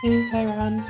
Hey, Kyron.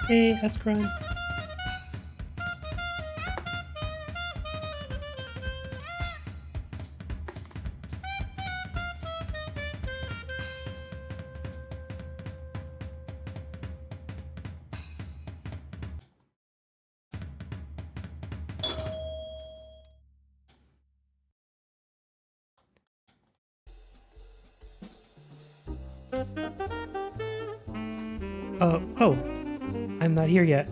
Hey, Escron. Oh, I'm not here yet.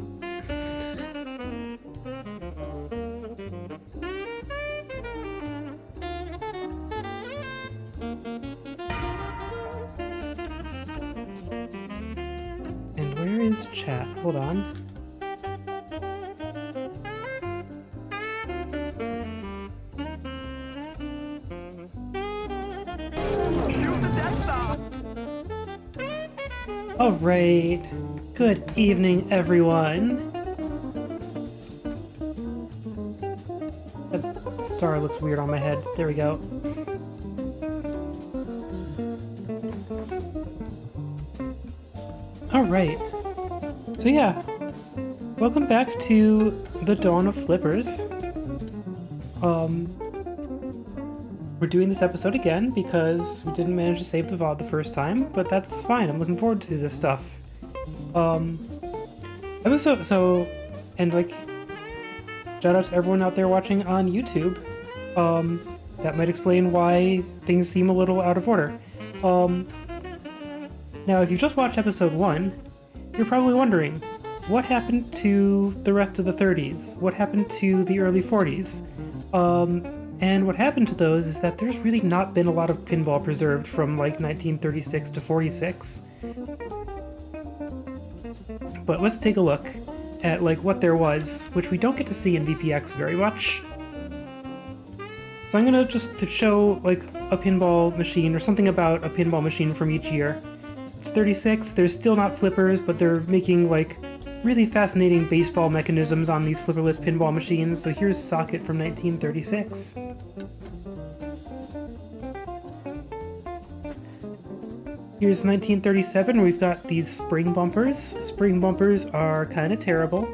And where is chat? Hold on. All right. Good evening, everyone. That star looks weird on my head. There we go. All right. So yeah, welcome back to the Dawn of Flippers. We're doing this episode again because we didn't manage to save the VOD the first time, but that's fine. I'm looking forward to this stuff. And like, shout out to everyone out there watching on YouTube. That might explain why things seem a little out of order. Now, if you just watched episode 1, you're probably wondering, what happened to the rest of the 30s? What happened to the early 40s? And what happened to those is that there's really not been a lot of pinball preserved from like 1936 to 46. But let's take a look at like what there was, which we don't get to see in VPX very much. So I'm gonna just show like a pinball machine or something about a pinball machine from each year. It's 36, there's still not flippers, but they're making like really fascinating baseball mechanisms on these flipperless pinball machines. So here's Socket from 1936. Here's 1937, we've got these spring bumpers. Spring bumpers are kind of terrible.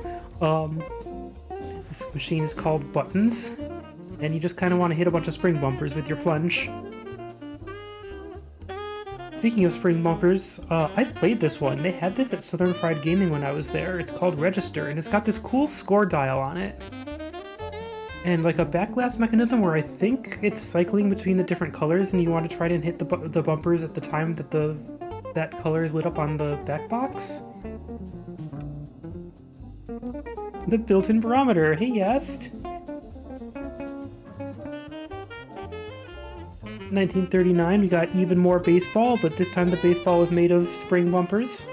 This machine is called Buttons, and you just kind of want to hit a bunch of spring bumpers with your plunge. Speaking of spring bumpers, I've played this one. They had this at Southern Fried Gaming when I was there. It's called Register, and it's got this cool score dial on it. And like a backglass mechanism where I think it's cycling between the different colors and you want to try to hit the bumpers at the time that that color is lit up on the back box. The built-in barometer. Hey, yes! 1939, we got even more baseball, but this time the baseball was made of spring bumpers.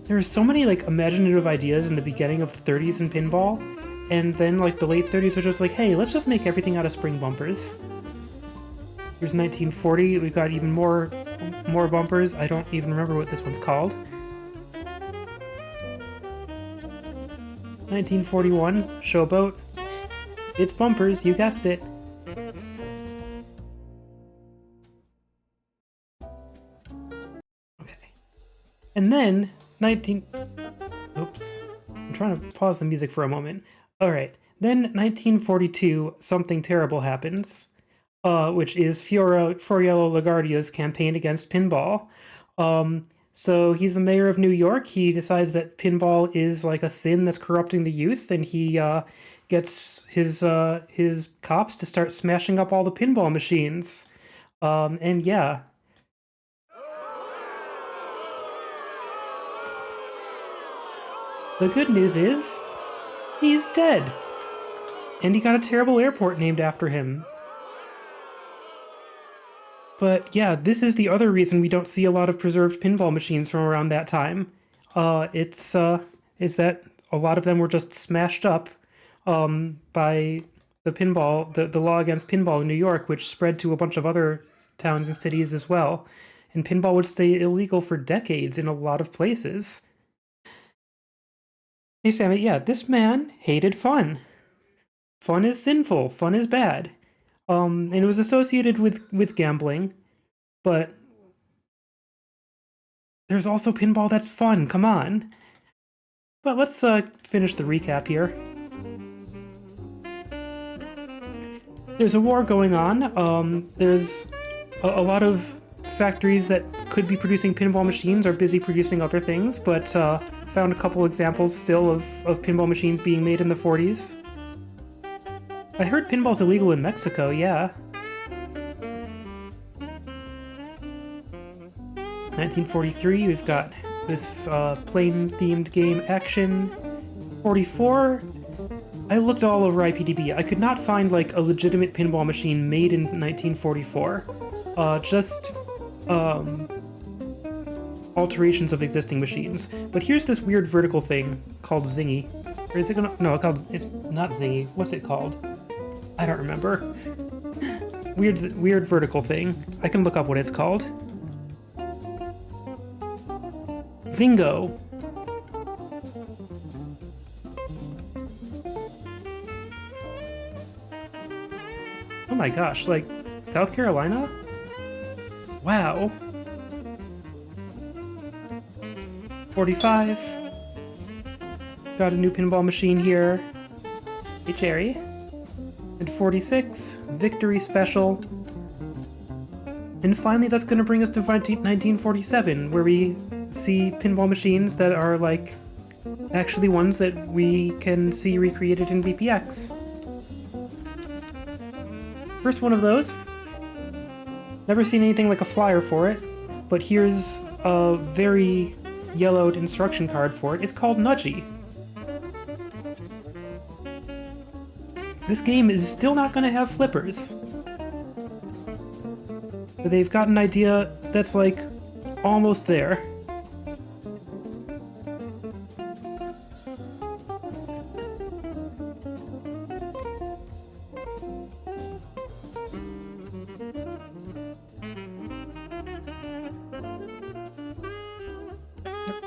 There were so many like imaginative ideas in the beginning of the 30s in pinball, and then like the late 30s are just like, hey, let's just make everything out of spring bumpers. Here's 1940, we've got even more bumpers. I don't even remember what this one's called. 1941, Showboat. It's bumpers, you guessed it. Okay. And then, Oops. I'm trying to pause the music for a moment. Alright. Then, 1942, something terrible happens, which is Fiorello LaGuardia's campaign against pinball. So he's the mayor of New York. He decides that pinball is like a sin that's corrupting the youth, and he gets his cops to start smashing up all the pinball machines. And yeah. The good news is, he's dead. And he got a terrible airport named after him. But yeah, this is the other reason we don't see a lot of preserved pinball machines from around that time. It's that a lot of them were just smashed up by the law against pinball in New York, which spread to a bunch of other towns and cities as well. And pinball would stay illegal for decades in a lot of places. Hey, Sammy, yeah, this man hated fun. Fun is sinful. Fun is bad. And it was associated with gambling, but there's also pinball that's fun. Come on. But let's finish the recap here. There's a war going on. There's a lot of factories that could be producing pinball machines are busy producing other things, but found a couple examples still of pinball machines being made in the 40s. I heard pinball's illegal in Mexico, yeah. 1943, we've got this plane-themed game Action. 44, I looked all over IPDB. I could not find, like, a legitimate pinball machine made in 1944. Just alterations of existing machines. But here's this weird vertical thing called Zingy. Or is it gonna... No, it's not Zingy. What's it called? I don't remember. Weird vertical thing. I can look up what it's called. Zingo. Oh my gosh, like, South Carolina? Wow. 45. Got a new pinball machine here. Hey, Cherry. And 46, Victory Special. And finally, that's going to bring us to 1947, where we see pinball machines that are, like, actually ones that we can see recreated in VPX. First one of those. Never seen anything like a flyer for it, but here's a very yellowed instruction card for it. It's called Nudgy. This game is still not going to have flippers. But they've got an idea that's, like, almost there.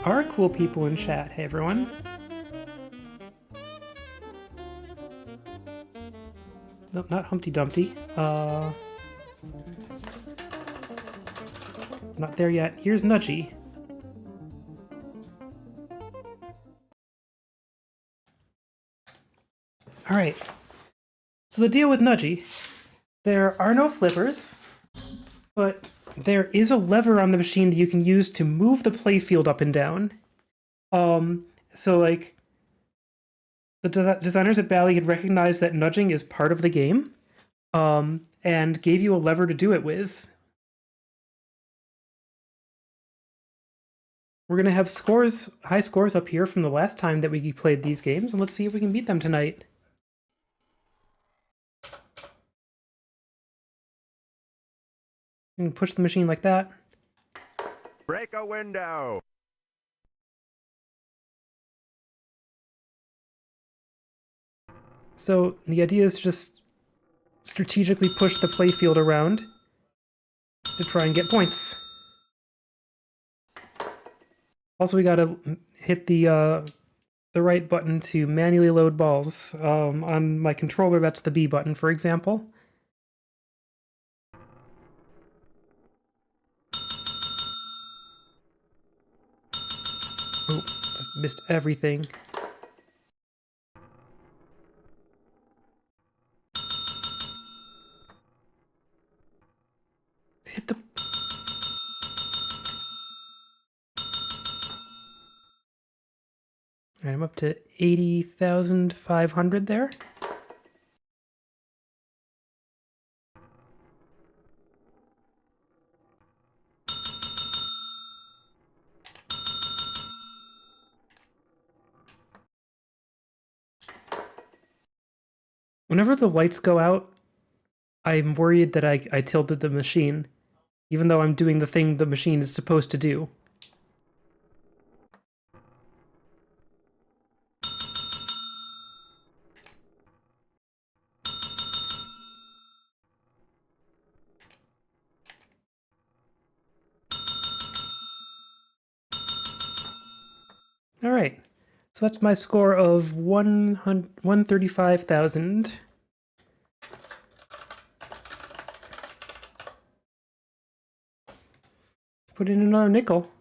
There are cool people in chat. Hey, everyone. No, not Humpty Dumpty. Not there yet. Here's Nudgy. Alright. So the deal with Nudgy, there are no flippers, but there is a lever on the machine that you can use to move the playfield up and down. So like, the designers at Bally had recognized that nudging is part of the game, and gave you a lever to do it with. We're going to have high scores up here from the last time that we played these games, and let's see if we can beat them tonight. You can push the machine like that. Break a window! So the idea is to just strategically push the playfield around to try and get points. Also, we gotta hit the right button to manually load balls. On my controller, that's the B button, for example. Oh, just missed everything. Hit the... Alright, I'm up to 80,500 there. Whenever the lights go out, I'm worried that I tilted the machine, even though I'm doing the thing the machine is supposed to do. All right, so that's my score of 135,000. Let's put in another nickel.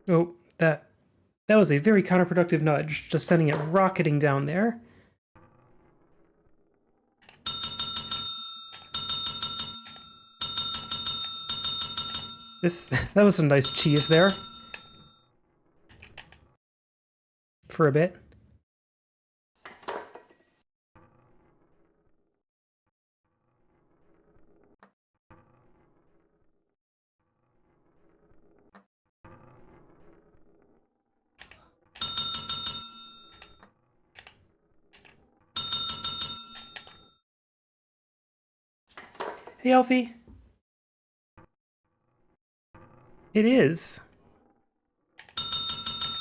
Oh, that was a very counterproductive nudge, just sending it rocketing down there. That was some nice cheese there. For a bit. Hey, Alfie. It is.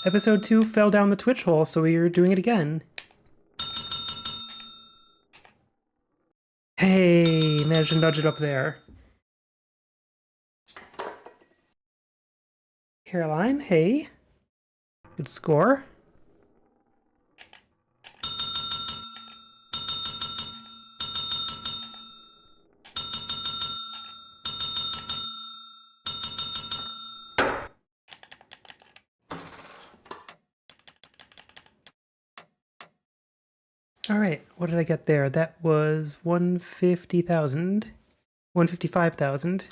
Episode 2 fell down the Twitch hole, so we are doing it again. Hey, managed to nudge it up there. Caroline, hey. Good score. All right, what did I get there? That was 150,000. 155,000.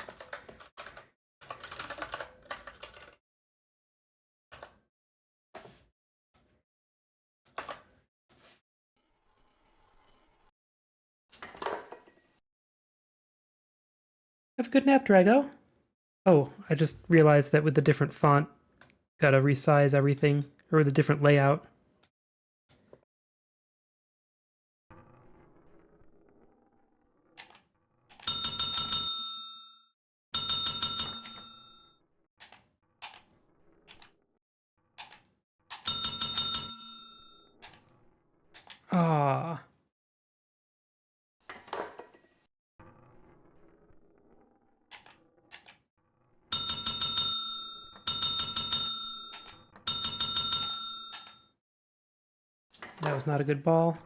Have a good nap, Drago. Oh, I just realized that with the different font, gotta resize everything, or the different layout. Ah. That was not a good ball.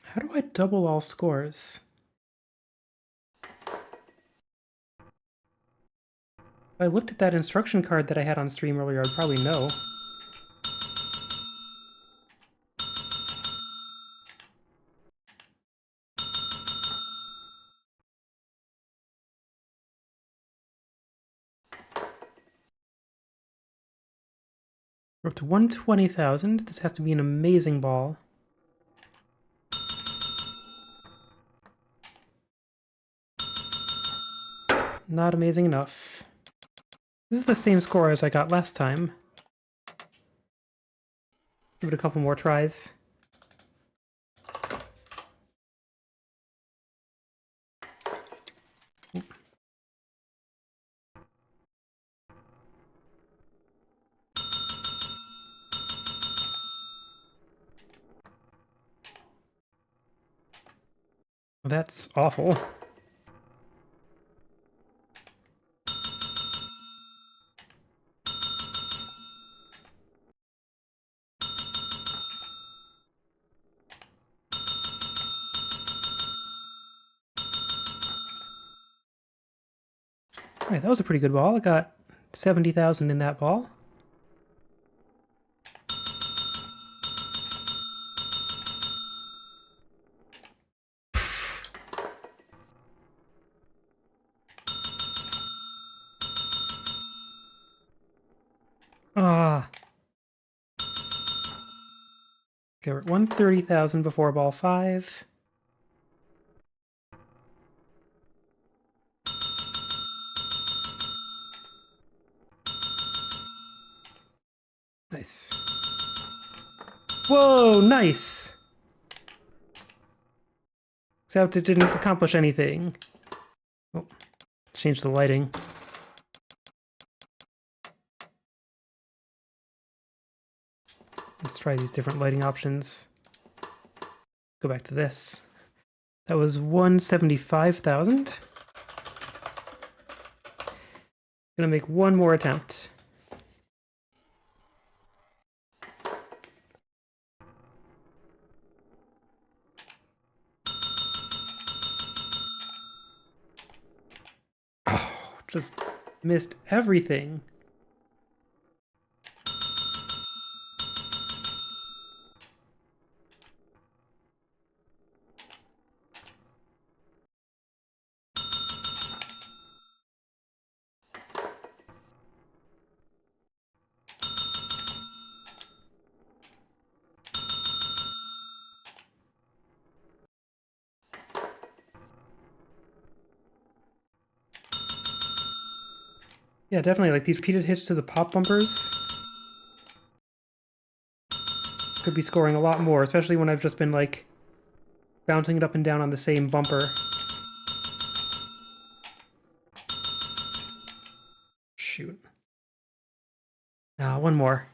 How do I double all scores? If I looked at that instruction card that I had on stream earlier, I'd probably know. We're up to 120,000. This has to be an amazing ball. Not amazing enough. This is the same score as I got last time. Give it a couple more tries. That's awful. Alright, that was a pretty good ball. I got 70,000 in that ball. Ah. Okay, we're at 130,000 before ball 5. Nice. Whoa, nice! Except it didn't accomplish anything. Oh, change the lighting. Let's try these different lighting options. Go back to this. That was 175,000. Gonna make one more attempt. Oh, just missed everything. Yeah, definitely, like these repeated hits to the pop bumpers could be scoring a lot more, especially when I've just been like bouncing it up and down on the same bumper. Shoot. One more.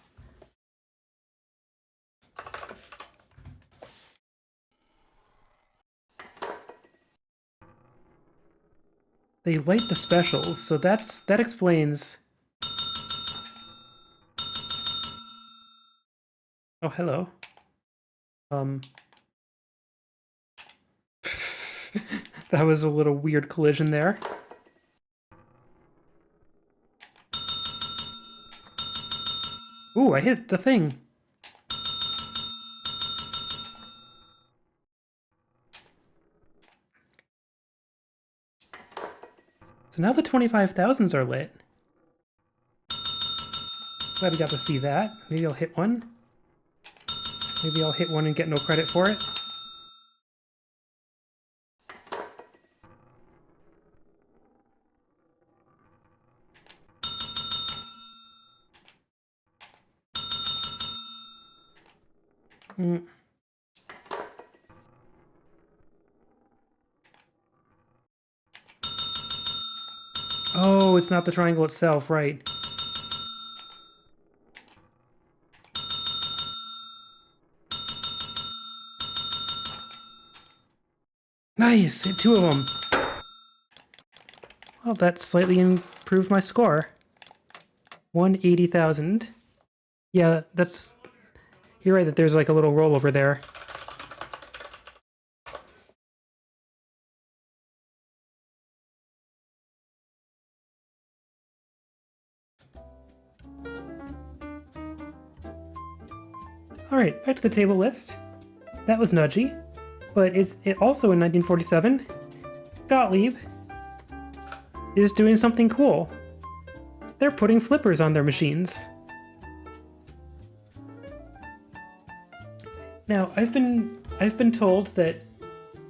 They light the specials, so that explains. Oh, hello. That was a little weird collision there. Ooh, I hit the thing. So now the 25,000s are lit. Glad we got to see that. Maybe I'll hit one. Maybe I'll hit one and get no credit for it. Oh, it's not the triangle itself, right. Nice! Hit two of them! Well, that slightly improved my score. 180,000. Yeah, that's... You're right that there's like a little rollover there. Alright, back to the table list. That was Nudgy, but it also in 1947, Gottlieb is doing something cool. They're putting flippers on their machines. Now, I've been told that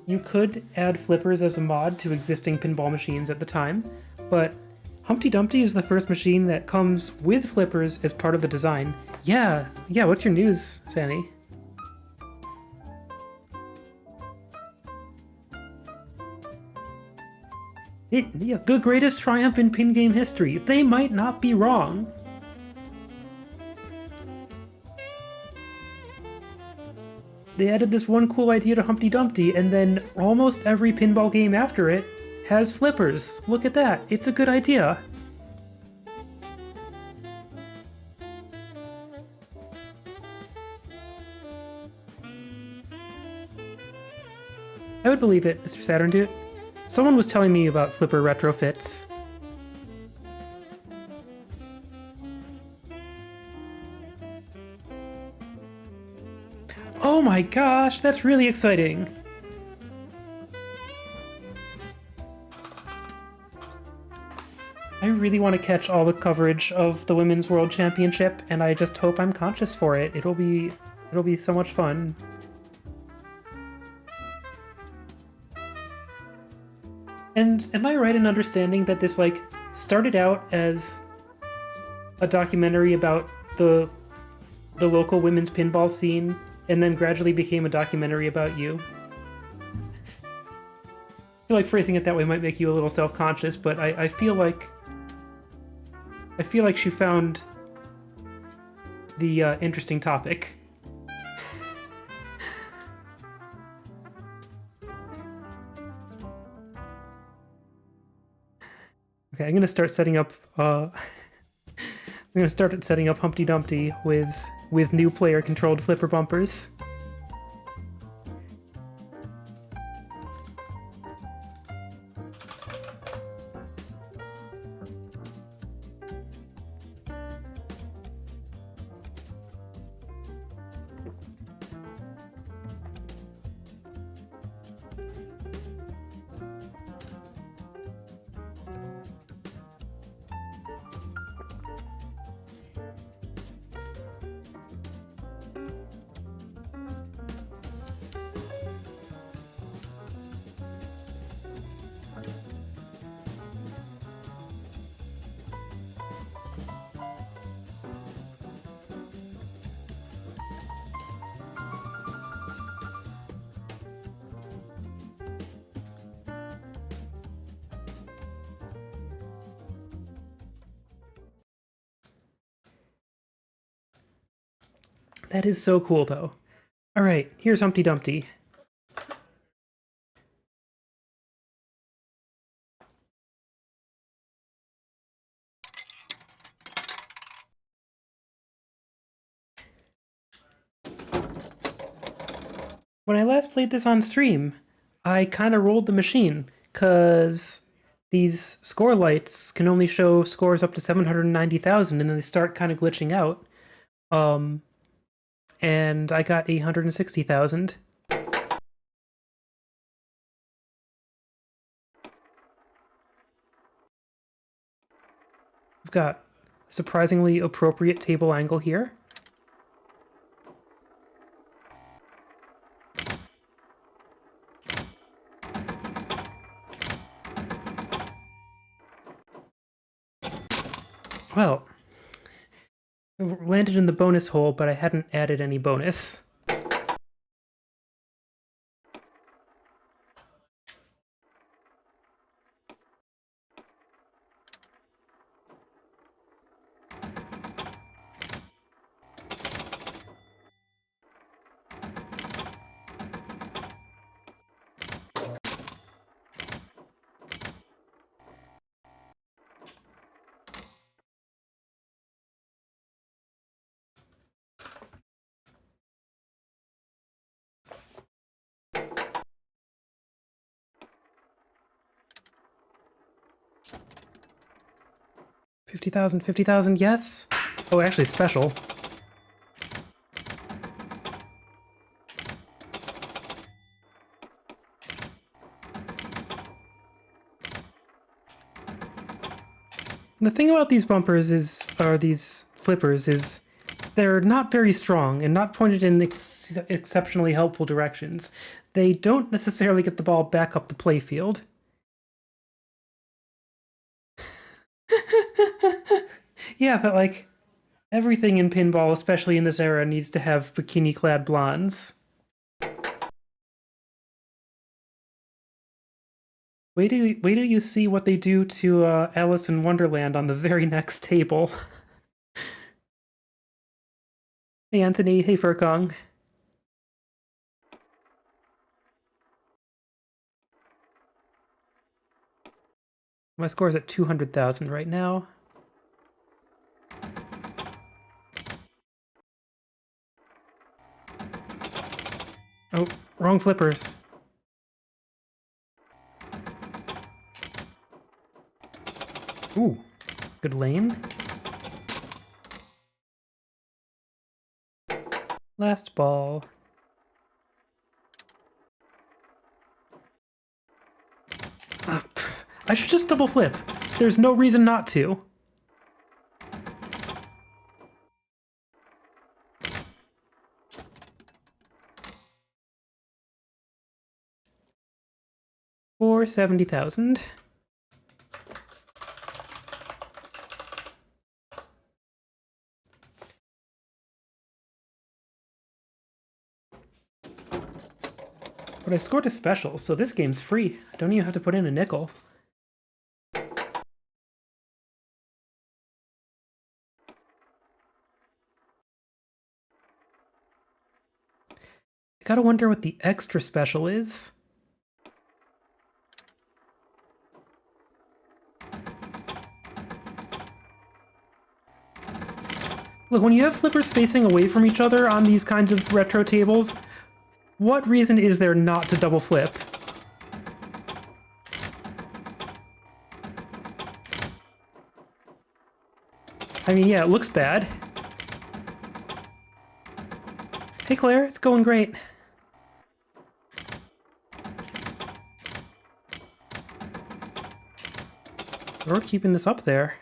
you could add flippers as a mod to existing pinball machines at the time, but Humpty Dumpty is the first machine that comes with flippers as part of the design. Yeah, what's your news, Sammy? Yeah, the greatest triumph in pin game history. They might not be wrong. They added this one cool idea to Humpty Dumpty, and then almost every pinball game after it has flippers. Look at that. It's a good idea. I would believe it, Mr. Saturn Dude. Someone was telling me about flipper retrofits. Oh my gosh, that's really exciting! I really want to catch all the coverage of the Women's World Championship, and I just hope I'm conscious for it. It'll be so much fun. And am I right in understanding that this, like, started out as a documentary about the local women's pinball scene, and then gradually became a documentary about you? I feel like phrasing it that way might make you a little self-conscious, but I feel like she found the interesting topic. Okay, I'm gonna start setting up. I'm gonna start setting up Humpty Dumpty with new player-controlled flipper bumpers. That is so cool, though. All right, here's Humpty Dumpty. When I last played this on stream, I kind of rolled the machine, because these score lights can only show scores up to 790,000, and then they start kind of glitching out. And I got 860,000. I've got a surprisingly appropriate table angle here. Well, I landed in the bonus hole, but I hadn't added any bonus. $50,000, yes? Oh, actually, special. The thing about these bumpers is, or these flippers, is they're not very strong and not pointed in exceptionally helpful directions. They don't necessarily get the ball back up the playfield. Yeah, but like, everything in pinball, especially in this era, needs to have bikini-clad blondes. Wait till you see what they do to Alice in Wonderland on the very next table. Hey Anthony, hey Furkong. My score's at 200,000 right now. Oh, wrong flippers. Ooh, good lane. Last ball. I should just double flip. There's no reason not to. For 70,000. But I scored a special, so this game's free. I don't even have to put in a nickel. I gotta wonder what the extra special is. Look, when you have flippers facing away from each other on these kinds of retro tables, what reason is there not to double flip? I mean, yeah, it looks bad. Hey Claire, it's going great. We're keeping this up there.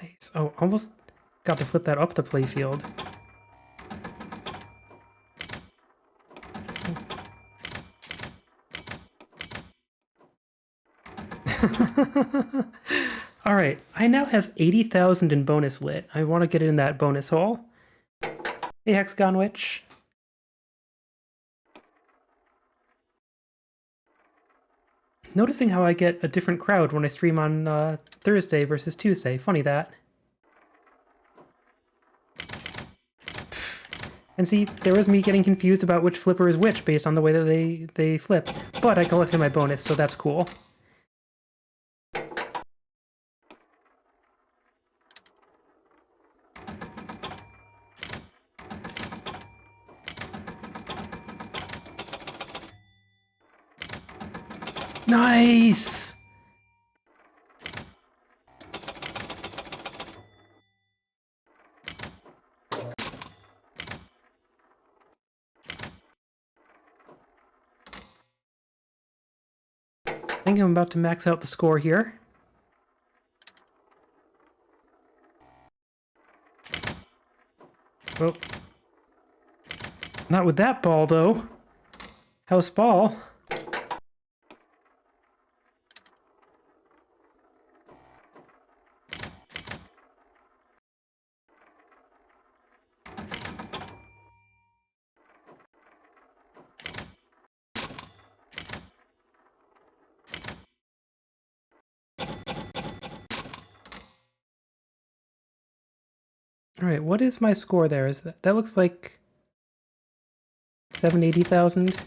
Nice. Oh, almost got to flip that up the playfield. All right, I now have 80,000 in bonus lit. I want to get it in that bonus hole. Hey, Hexagon Witch. Noticing how I get a different crowd when I stream on Thursday versus Tuesday. Funny that. And see, there was me getting confused about which flipper is which based on the way that they flip. But I collected my bonus, so that's cool. Nice! I think I'm about to max out the score here. Oh. Not with that ball, though. House ball. All right, what is my score there? Is that looks like 780,000?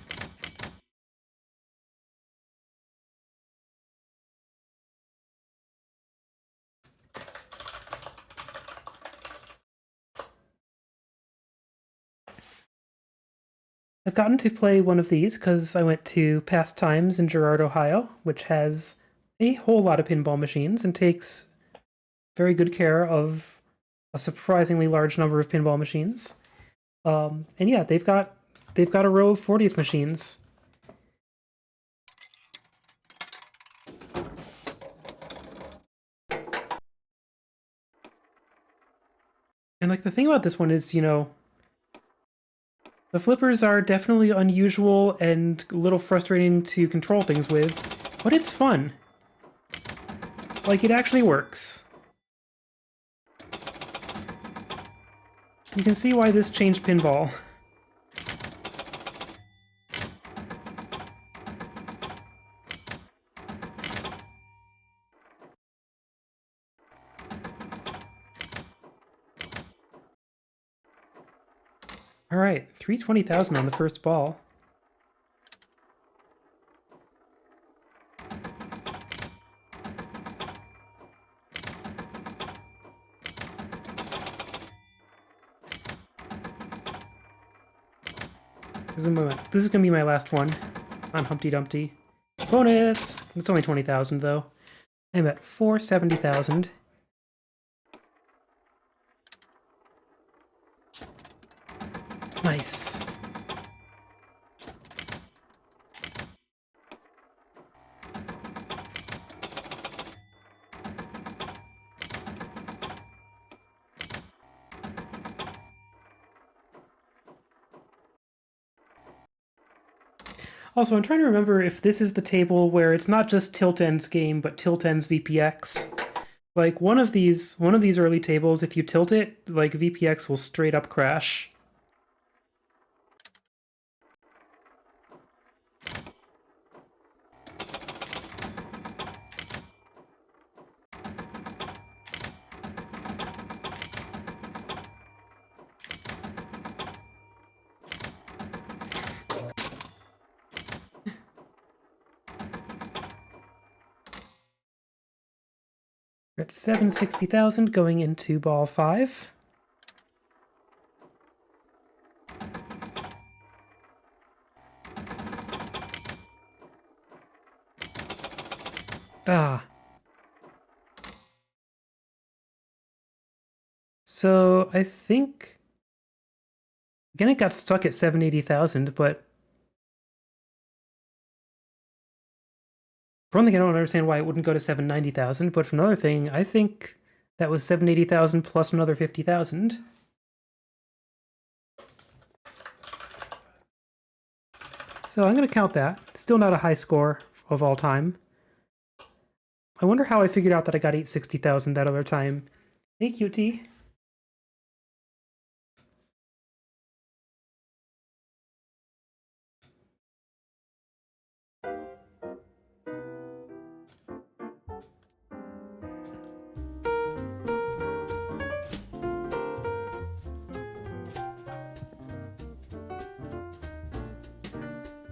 I've gotten to play one of these because I went to Pastimes in Girard, Ohio, which has a whole lot of pinball machines and takes very good care of a surprisingly large number of pinball machines. And yeah, they've got a row of 40th machines. And like the thing about this one is, you know, the flippers are definitely unusual and a little frustrating to control things with, but it's fun. Like, it actually works. You can see why this changed pinball. All right, 320,000 on the first ball. This is gonna be my last one on Humpty Dumpty. Bonus! It's only 20,000 though. I'm at 470,000. Nice. Also, I'm trying to remember if this is the table where it's not just Tilt-End's game, but Tilt-End's VPX. Like, one of these early tables, if you tilt it, like, VPX will straight up crash. We're at 760,000 going into ball 5. Ah. So I think again it got stuck at 780,000, but for one thing I don't understand why it wouldn't go to 790,000, but for another thing, I think that was 780,000 plus another 50,000. So I'm going to count that. Still not a high score of all time. I wonder how I figured out that I got 860,000 that other time. Hey, QT.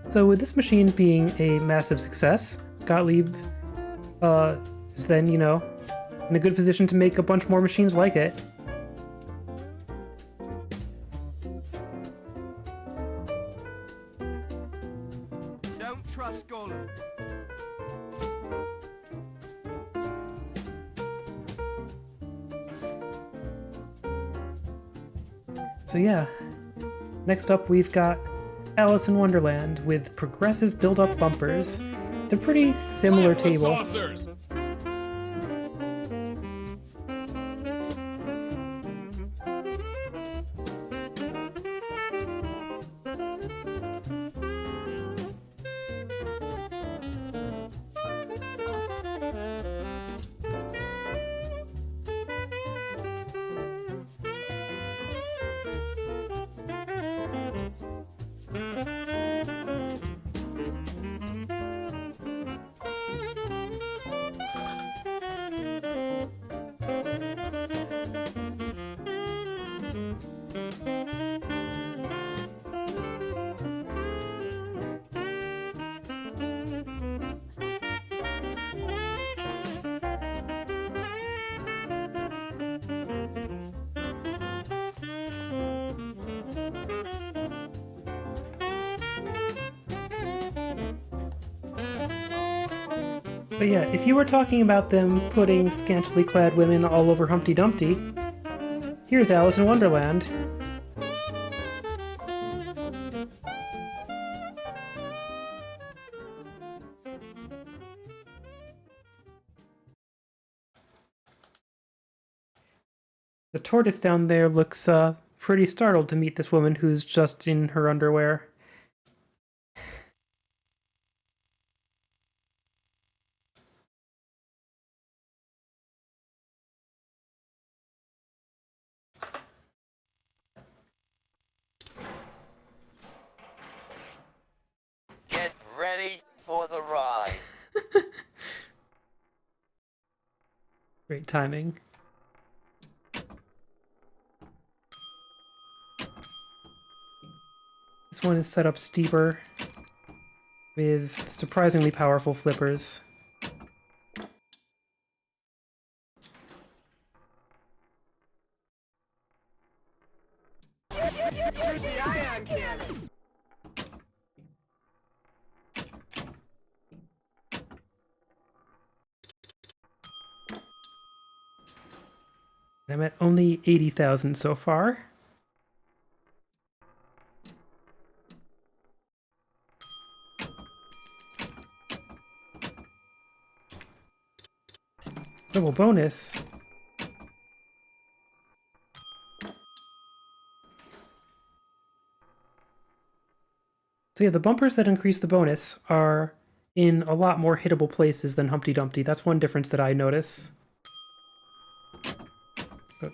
So with this machine being a massive success, Gottlieb is then, you know, in a good position to make a bunch more machines like it. Don't trust Gollum. So yeah, next up we've got Alice in Wonderland with progressive build-up bumpers. It's a pretty similar table. Saucers. But yeah, if you were talking about them putting scantily clad women all over Humpty Dumpty, here's Alice in Wonderland. The tortoise down there looks pretty startled to meet this woman who's just in her underwear. Get ready for the ride. Great timing. This one is set up steeper with surprisingly powerful flippers. Here's the ion cannon. I'm at only 80,000 so far. Double bonus. So yeah, the bumpers that increase the bonus are in a lot more hittable places than Humpty Dumpty. That's one difference that I notice. But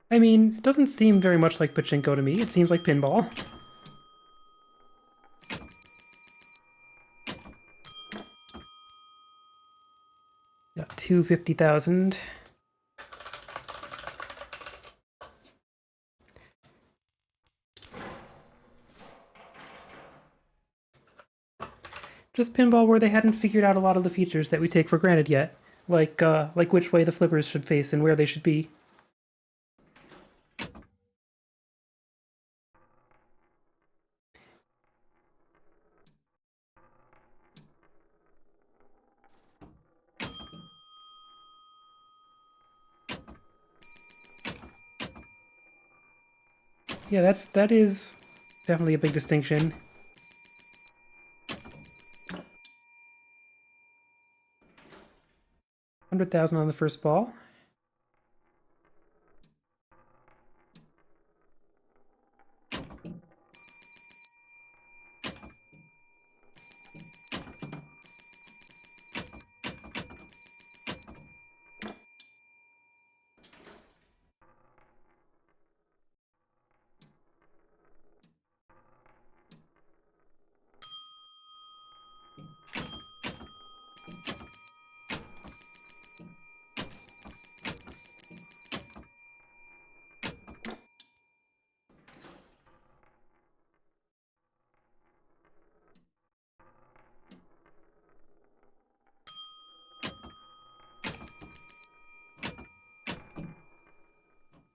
I mean, it doesn't seem very much like pachinko to me. It seems like pinball. Got 250,000. Just pinball where they hadn't figured out a lot of the features that we take for granted yet, like which way the flippers should face and where they should be. Yeah, that is definitely a big distinction. $100,000 on the first ball.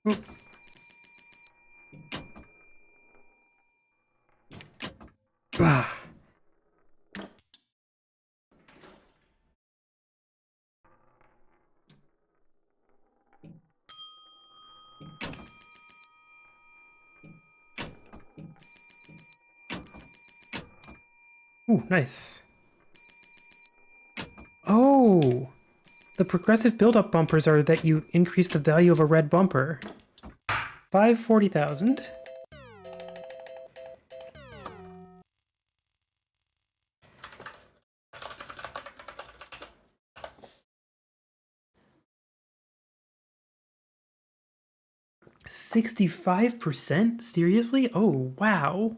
Ooh. Ah. Ooh, nice. Oh! The progressive build-up bumpers are that you increase the value of a red bumper. 540,000. $65%? Seriously? Oh, wow.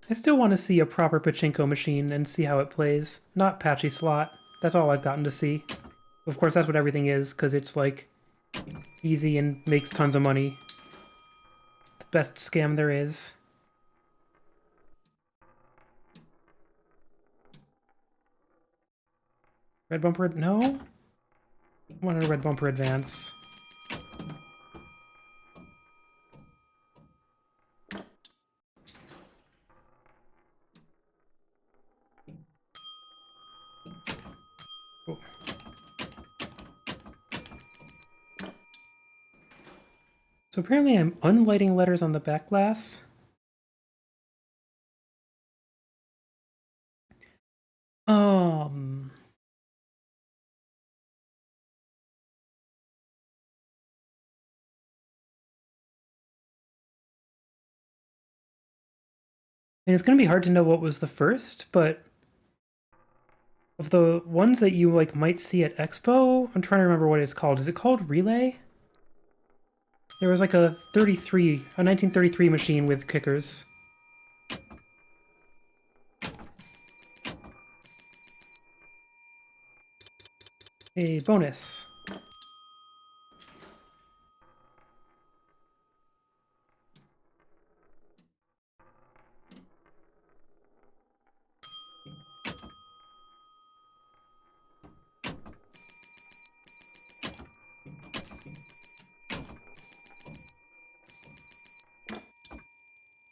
I still want to see a proper pachinko machine and see how it plays, not patchy slot. That's all I've gotten to see. Of course, that's what everything is, because it's, like, easy and makes tons of money. The best scam there is. Red bumper... no? I wanted a red bumper advance. Oh. So apparently I'm unlighting letters on the back glass. And it's gonna be hard to know what was the first, but of the ones that you like might see at Expo, I'm trying to remember what it's called. Is it called Relay? There was like a 1933 machine with kickers. A bonus.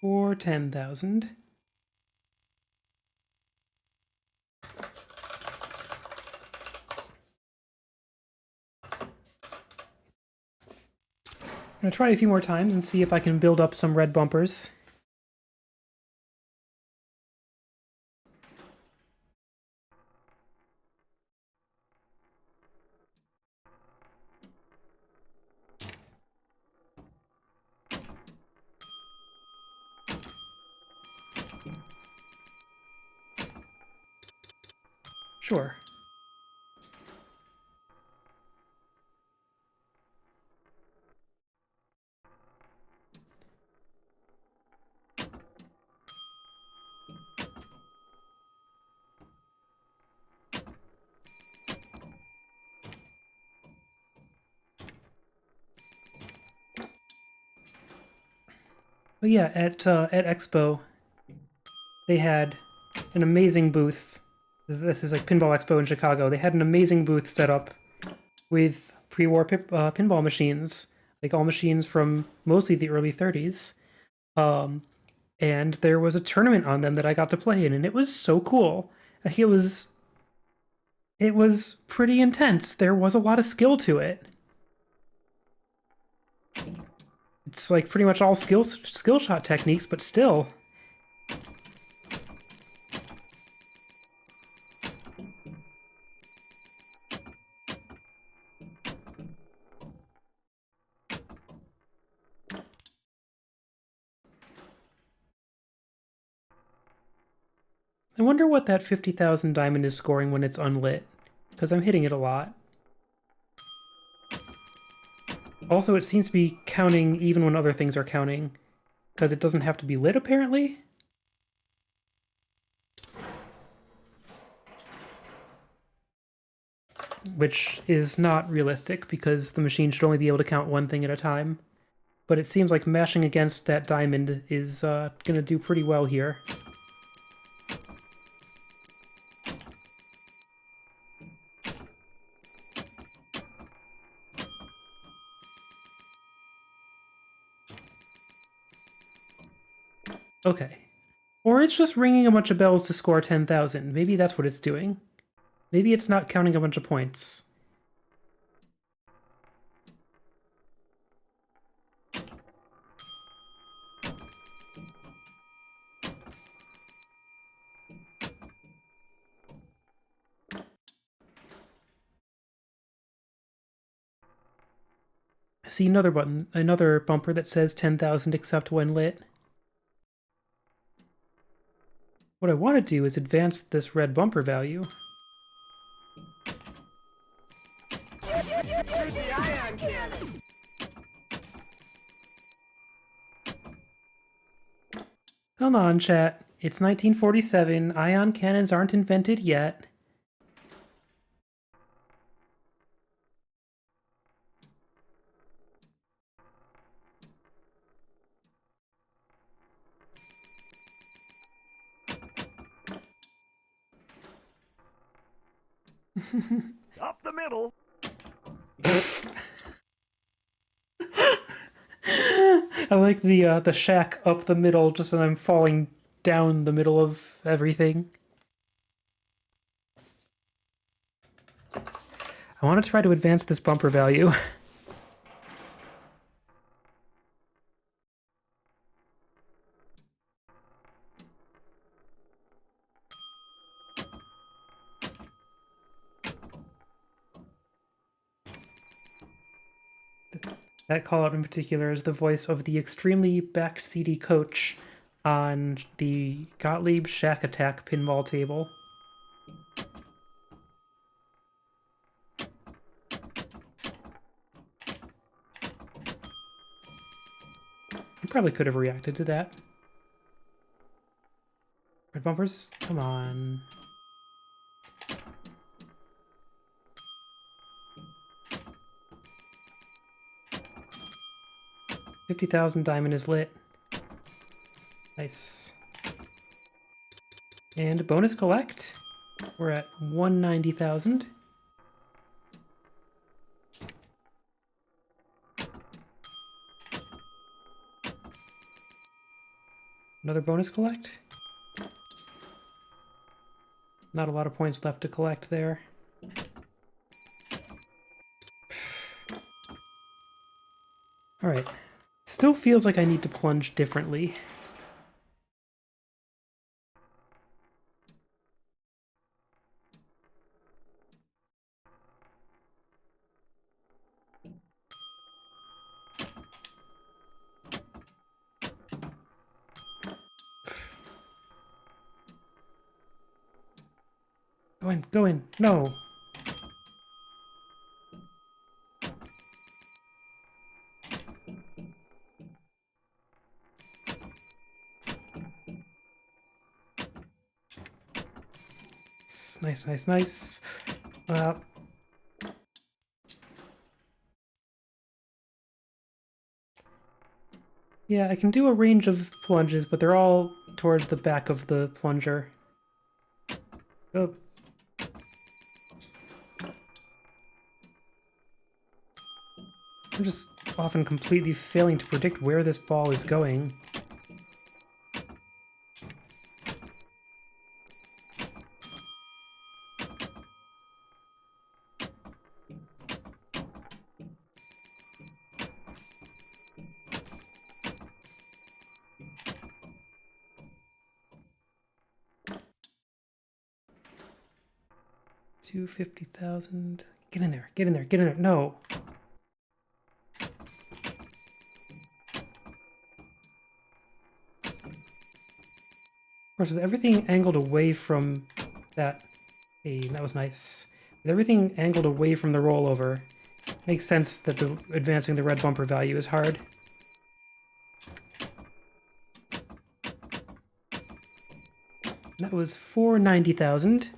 For 10,000. I'm gonna try a few more times and see if I can build up some red bumpers. Sure. But yeah, at Expo, they had an amazing booth. This is like Pinball Expo in Chicago. They had an amazing booth set up with pre-war pinball machines, like all machines from mostly the early 30s. And there was a tournament on them that I got to play in, and it was so cool. I think it was pretty intense. There was a lot of skill to it. It's like pretty much all skill shot techniques, but still. I wonder what that 50,000 diamond is scoring when it's unlit, because I'm hitting it a lot. Also, it seems to be counting even when other things are counting, because it doesn't have to be lit, apparently? Which is not realistic, because the machine should only be able to count one thing at a time. But it seems like mashing against that diamond is gonna do pretty well here. Okay. Or it's just ringing a bunch of bells to score 10,000. Maybe that's what it's doing. Maybe it's not counting a bunch of points. I see another button, another bumper that says 10,000 except when lit. What I want to do is advance this red bumper value. Shoot the ion cannon. Come on, chat. It's 1947. Ion cannons aren't invented yet. Up the middle. I like the shack up the middle, just as I'm falling down the middle of everything. I want to try to advance this bumper value. That call-out in particular is the voice of the extremely backseaty coach on the Gottlieb Shack Attack pinball table. I probably could have reacted to that. Red bumpers? Come on. $50,000 diamond is lit. Nice. And bonus collect. We're at 190,000. Another bonus collect. Not a lot of points left to collect there. Alright. Still feels like I need to plunge differently. Go in, no! Nice, nice, nice. Yeah, I can do a range of plunges, but they're all towards the back of the plunger. Oh. I'm just often completely failing to predict where this ball is going. $250,000. Get in there, get in there, get in there. No. Of course, with everything angled away from that... Hey, that was nice. With everything angled away from the rollover, makes sense that advancing the red bumper value is hard. That was $490,000.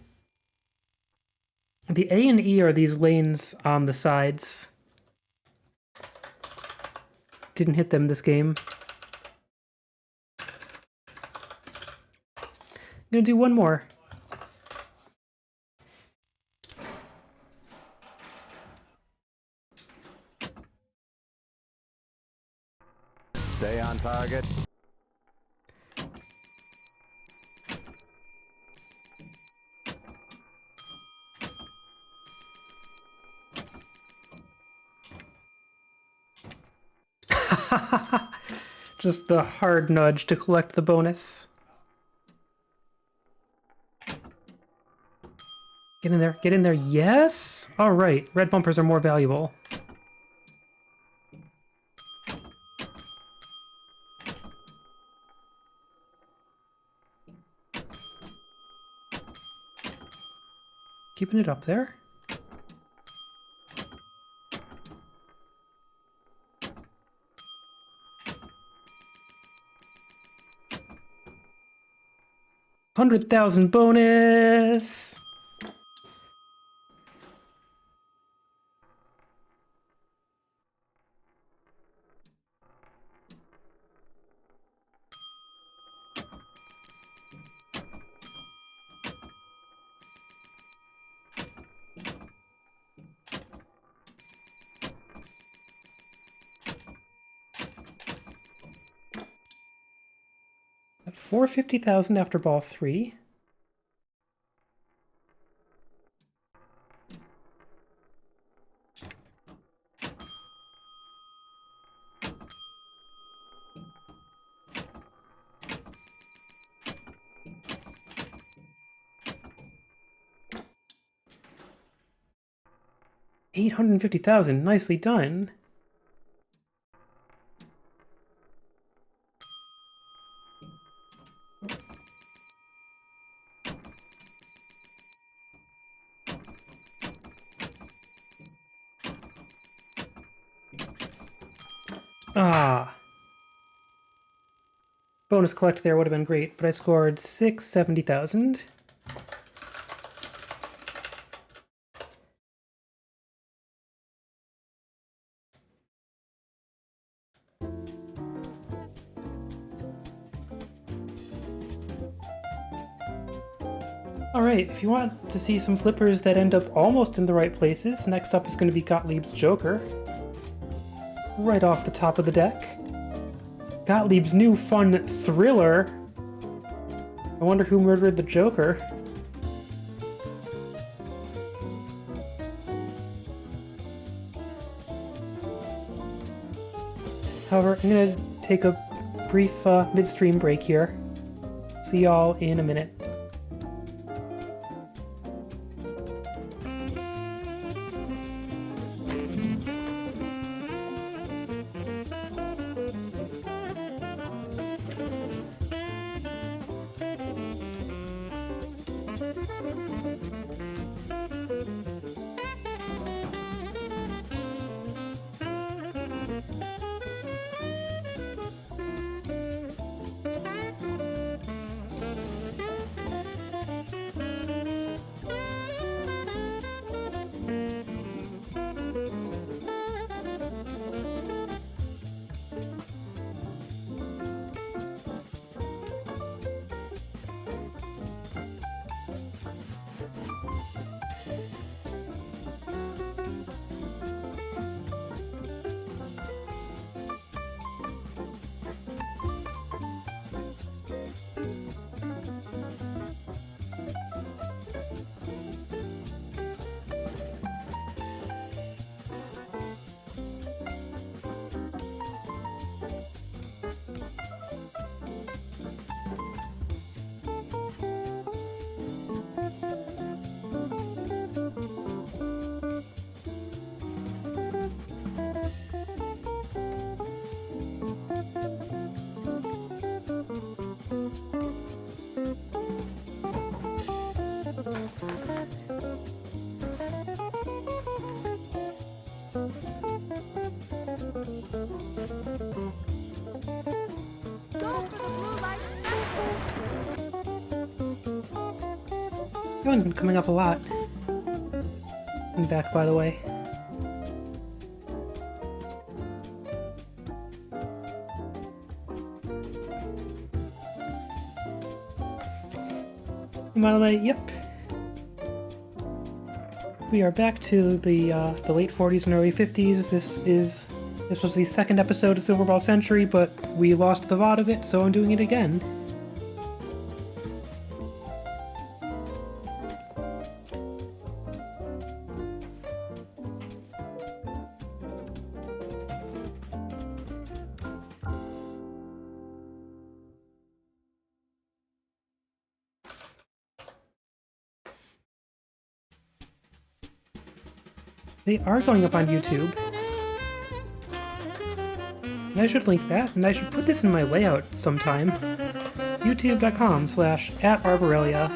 The A and E are these lanes on the sides. Didn't hit them this game. I'm gonna do one more. Stay on target. Just the hard nudge to collect the bonus. Get in there, get in there, yes! Alright, red bumpers are more valuable. Keeping it up there. $100,000 bonus! At $450,000 after ball 3. $850,000, nicely done. Ah. Bonus collect there would have been great, but I scored $670,000. Alright, if you want to see some flippers that end up almost in the right places, next up is going to be Gottlieb's Joker. Right off the top of the deck. Gottlieb's new fun thriller. I wonder who murdered the Joker. However, I'm gonna take a brief midstream break here. See y'all in a minute. That one's been coming up a lot. I'm back, by the way. And by the way, yep. We are back to the late 40s and early 50s. This was the second episode of Silver Ball Century, but we lost the VOD of it, so I'm doing it again. They are going up on YouTube. And I should link that, and I should put this in my layout sometime. youtube.com/@Arborelia.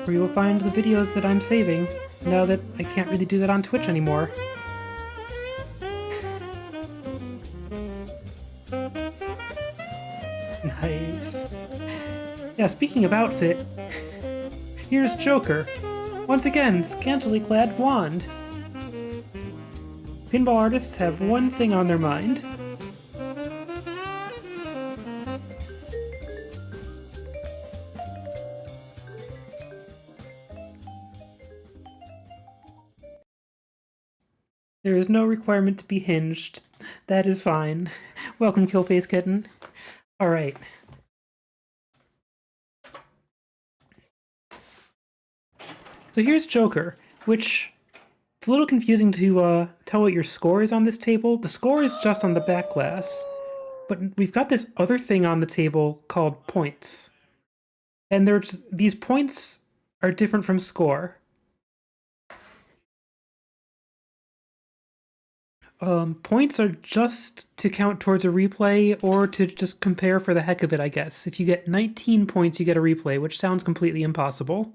Where you will find the videos that I'm saving, now that I can't really do that on Twitch anymore. Nice. Yeah, speaking of outfit, here's Joker. Once again, scantily clad blonde. Pinball artists have one thing on their mind. There is no requirement to be hinged. That is fine. Welcome, Killface Kitten. Alright. So here's Joker, which it's a little confusing to tell what your score is on this table. The score is just on the back glass, but we've got this other thing on the table called points. And these points are different from score. Points are just to count towards a replay or to just compare for the heck of it, I guess. If you get 19 points, you get a replay, which sounds completely impossible.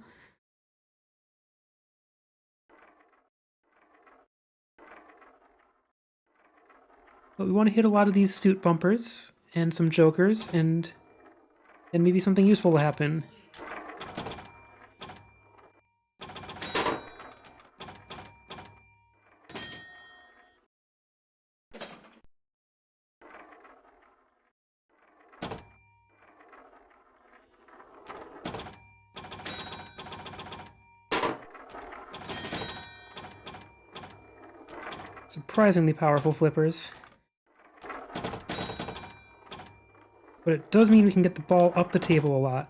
But we want to hit a lot of these suit bumpers and some jokers, and then maybe something useful will happen. Surprisingly powerful flippers. But it does mean we can get the ball up the table a lot.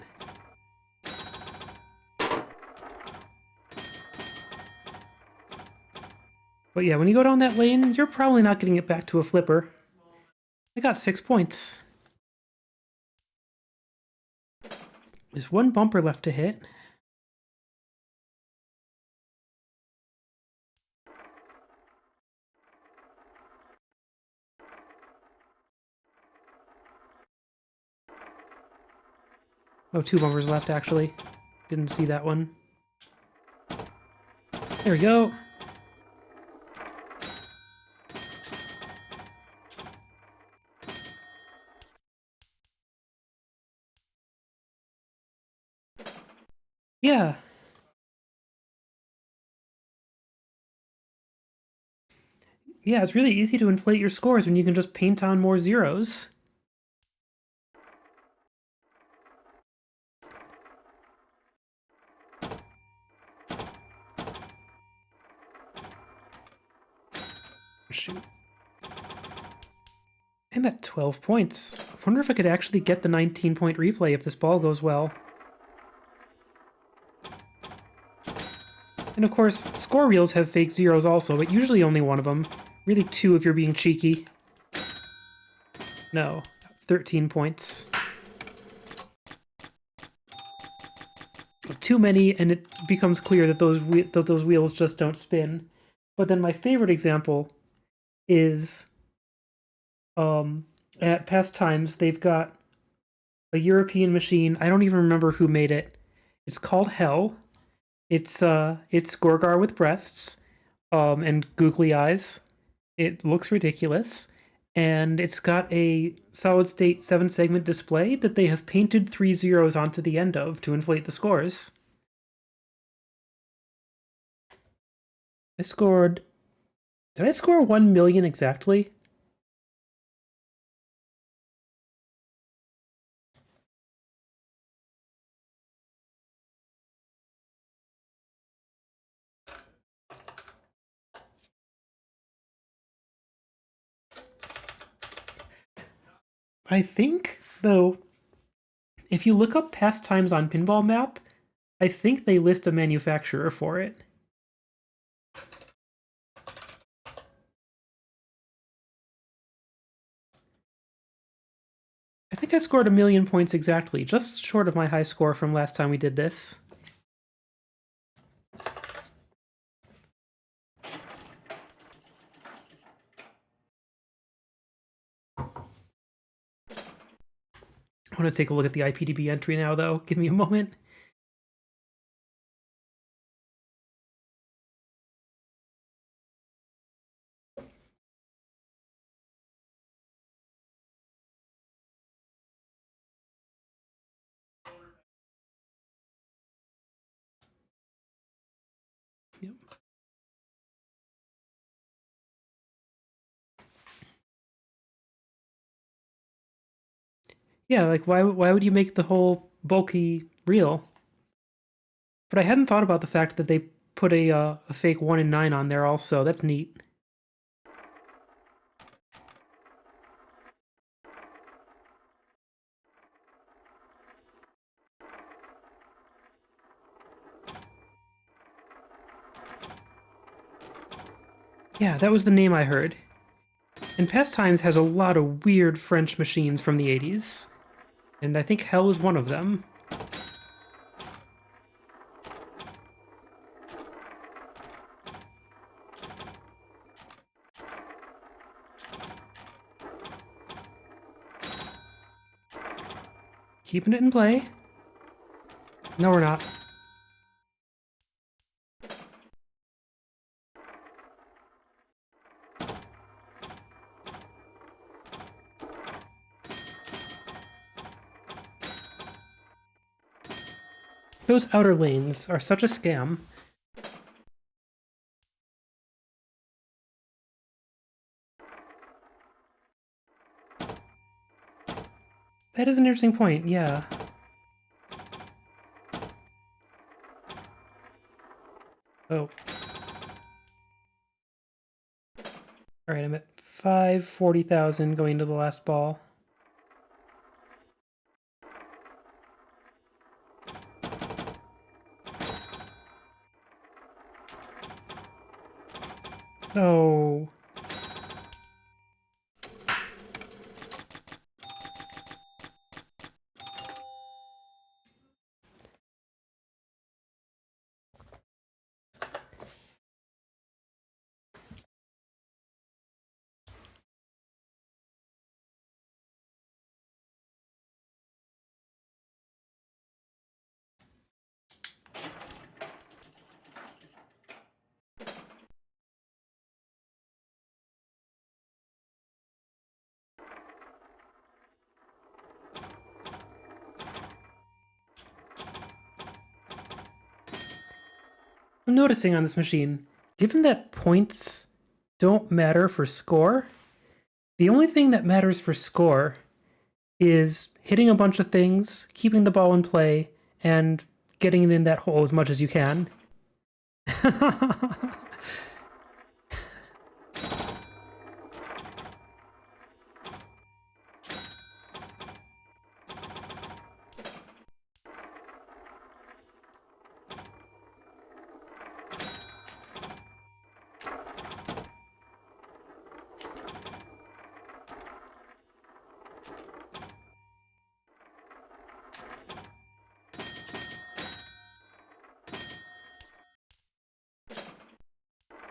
But yeah, when you go down that lane, you're probably not getting it back to a flipper. I got 6 points. There's one bumper left to hit. Oh, 2 bumpers left, actually. Didn't see that one. There we go. Yeah. Yeah, it's really easy to inflate your scores when you can just paint on more zeros. Shoot. I'm at 12 points. I wonder if I could actually get the 19-point replay if this ball goes well. And of course, score reels have fake zeros also, but usually only one of them. Really 2 if you're being cheeky. No, 13 points. Too many, and it becomes clear that those wheels just don't spin. But then my favorite example is at Pastimes, they've got a European machine. I don't even remember who made it. It's called Hell. It's Gorgar with breasts, and googly eyes. It looks ridiculous, and it's got a solid-state 7-segment display that they have painted 3 zeros onto the end of to inflate the scores. I scored... Did I score 1 million exactly? I think, though, if you look up Pastimes on Pinball Map, I think they list a manufacturer for it. I think I scored 1 million points exactly, just short of my high score from last time we did this. I want to take a look at the IPDB entry now, though. Give me a moment. Yep. Yeah, like, why would you make the whole bulky reel? But I hadn't thought about the fact that they put a fake 1 in 9 on there also. That's neat. Yeah, that was the name I heard. And Pastimes has a lot of weird French machines from the 80s. And I think Hell is one of them. Keeping it in play. No, we're not. Those outer lanes are such a scam. That is an interesting point, yeah. Oh. Alright, I'm at 540,000 going to the last ball. Oh. I'm noticing on this machine, given that points don't matter for score, the only thing that matters for score is hitting a bunch of things, keeping the ball in play, and getting it in that hole as much as you can.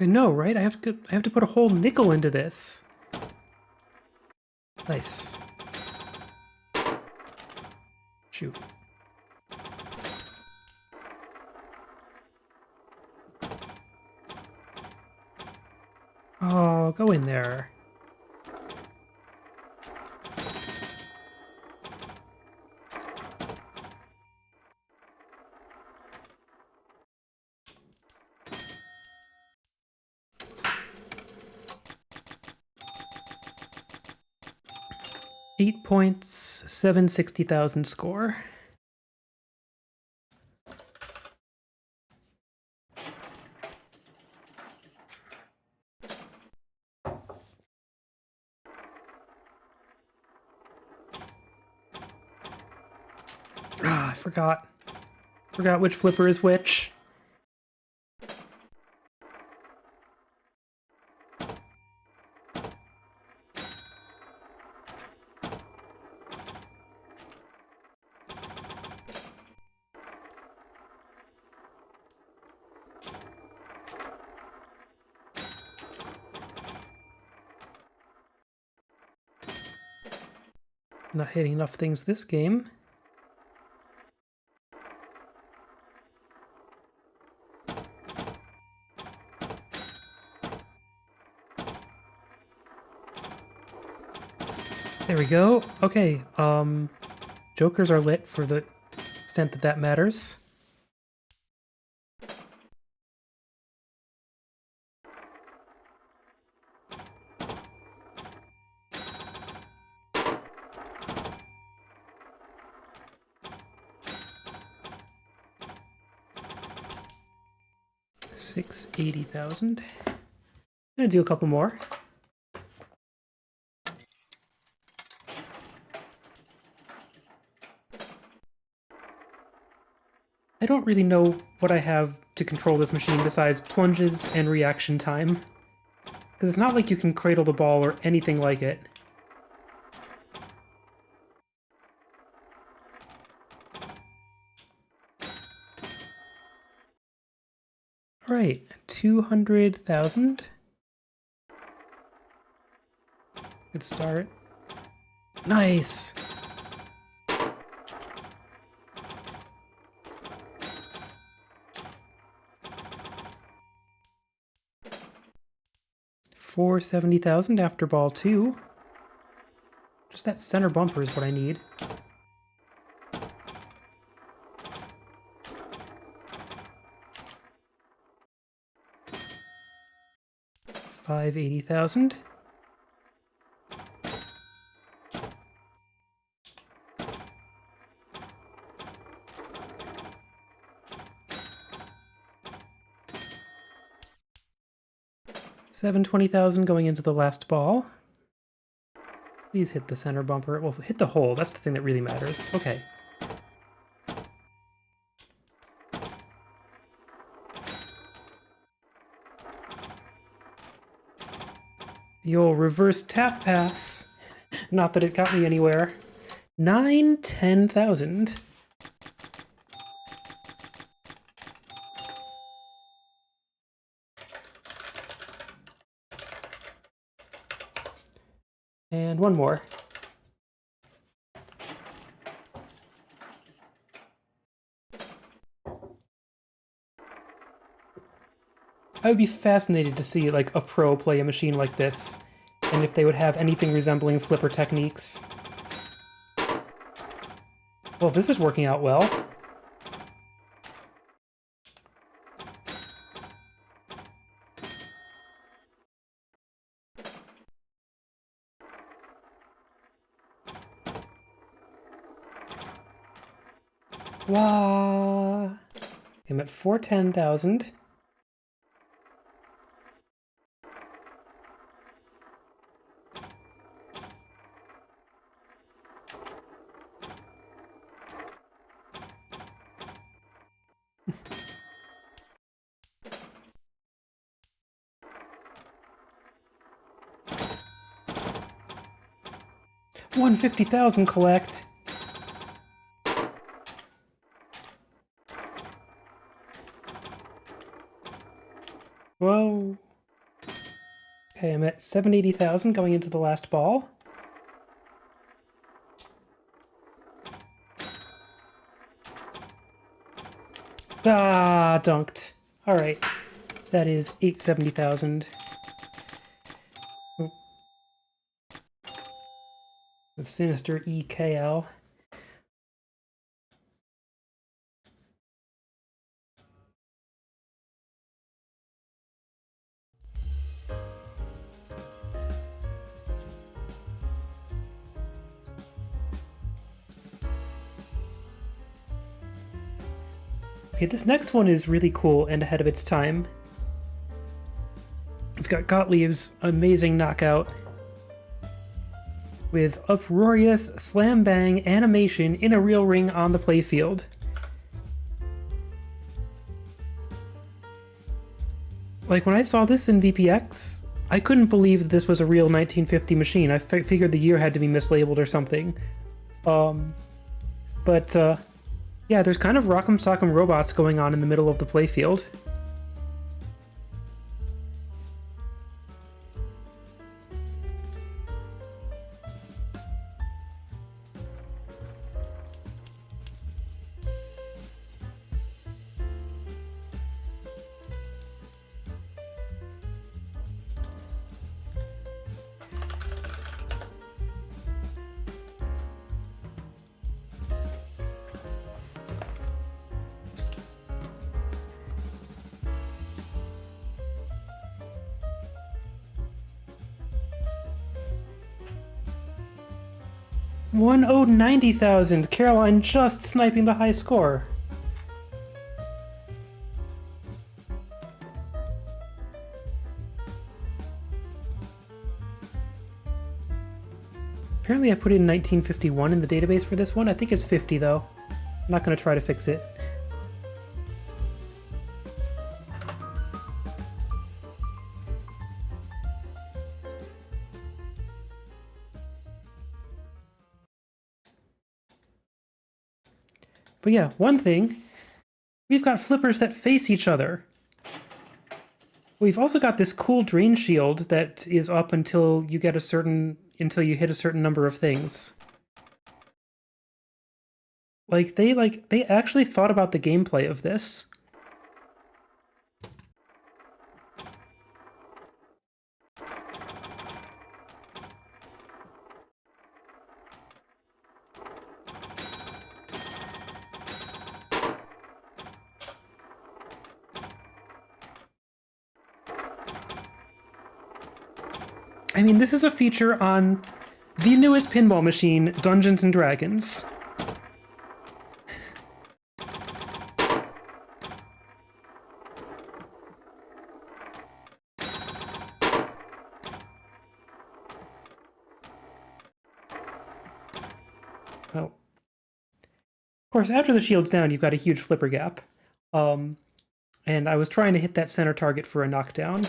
I know, right? I have to put a whole nickel into this. Nice. Shoot. Oh, go in there. Eight points, 760,000 score. Ah, I forgot. Forgot which flipper is which. Not hitting enough things this game. There we go. Okay, jokers are lit for the extent that that matters. $680,000. Gonna do a couple more. I don't really know what I have to control this machine besides plunges and reaction time. Because it's not like you can cradle the ball or anything like it. Alright, 200,000. Good start. Nice! $470,000 after ball 2. Just that center bumper is what I need. $580,000. $720,000 going into the last ball. Please hit the center bumper. Well, hit the hole. That's the thing that really matters. Okay. The old reverse tap pass. Not that it got me anywhere. 10,000. And one more. I would be fascinated to see, like, a pro play a machine like this, and if they would have anything resembling flipper techniques. Well, this is working out well. Wow. I'm at 410,000. $150,000 collect. Whoa. Okay, I'm at 780,000 going into the last ball. Ah, dunked. Alright. That is 870,000. The sinister EKL. Okay, this next one is really cool and ahead of its time. We've got Gottlieb's amazing knockout with uproarious slam bang animation in a real ring on the playfield. Like, when I saw this in VPX, I couldn't believe that this was a real 1950 machine. I figured the year had to be mislabeled or something. Yeah, there's kind of Rock'em Sock'em Robots going on in the middle of the playfield. One owed 90,000. Caroline just sniping the high score. Apparently I put in 1951 in the database for this one. I think it's 50 though. I'm not going to try to fix it. But yeah, one thing, we've got flippers that face each other. We've also got this cool drain shield that is up until you hit a certain number of things. They actually thought about the gameplay of this. I mean, this is a feature on the newest pinball machine, Dungeons & Dragons. Oh. Of course, after the shield's down, you've got a huge flipper gap. And I was trying to hit that center target for a knockdown.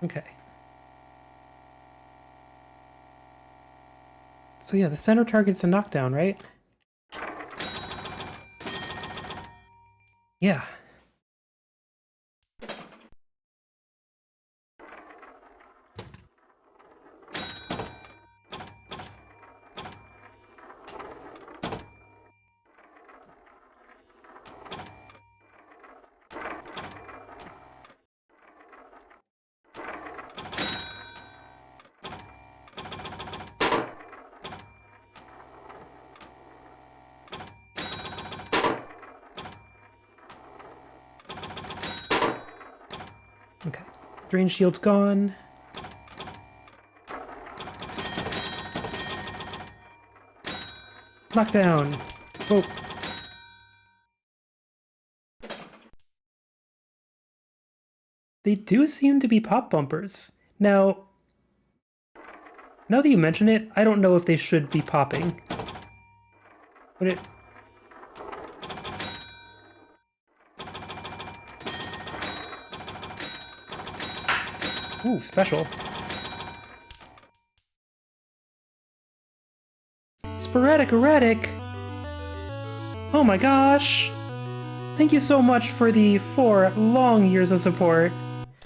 Okay. So yeah, the center target's a knockdown, right? Yeah. Okay. Drain shield's gone. Knockdown. Whoa. They do seem to be pop bumpers. Now that you mention it, I don't know if they should be popping. But it... Ooh, special. Sporadic erratic! Oh my gosh! Thank you so much for the 4 long years of support.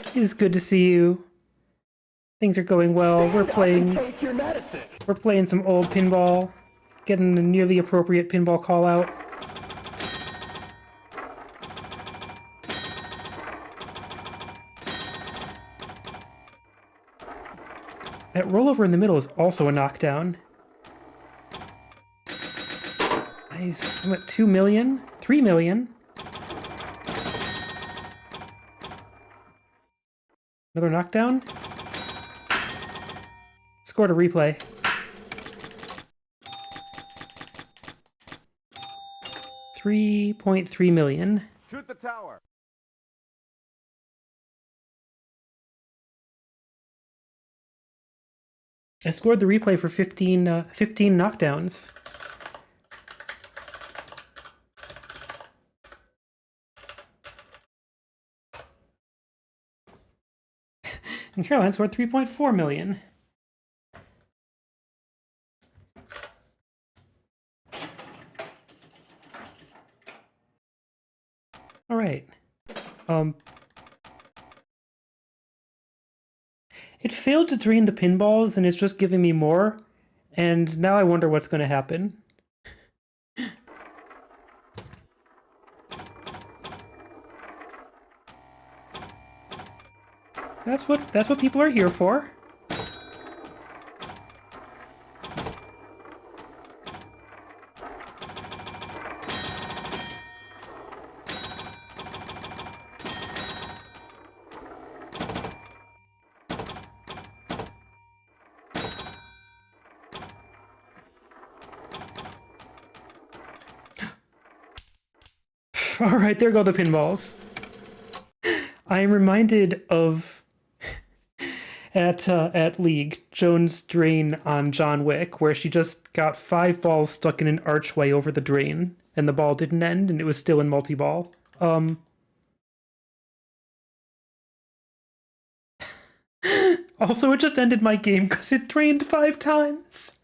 It is good to see you. Things are going well. We're playing some old pinball. Getting a nearly appropriate pinball call out. That rollover in the middle is also a knockdown. Nice. I'm at 2 million? 3 million? Another knockdown? Scored a replay. $3.3 million. Shoot the tower. I scored the replay for 15 knockdowns. And Caroline scored 3.4 million. All right. It failed to drain the pinballs, and it's just giving me more. And now I wonder what's going to happen. That's what people are here for. All right, there go the pinballs. I am reminded of at League, Joan's drain on John Wick, where she just got 5 balls stuck in an archway over the drain, and the ball didn't end, and it was still in multi-ball. Also, it just ended my game because it drained 5 times.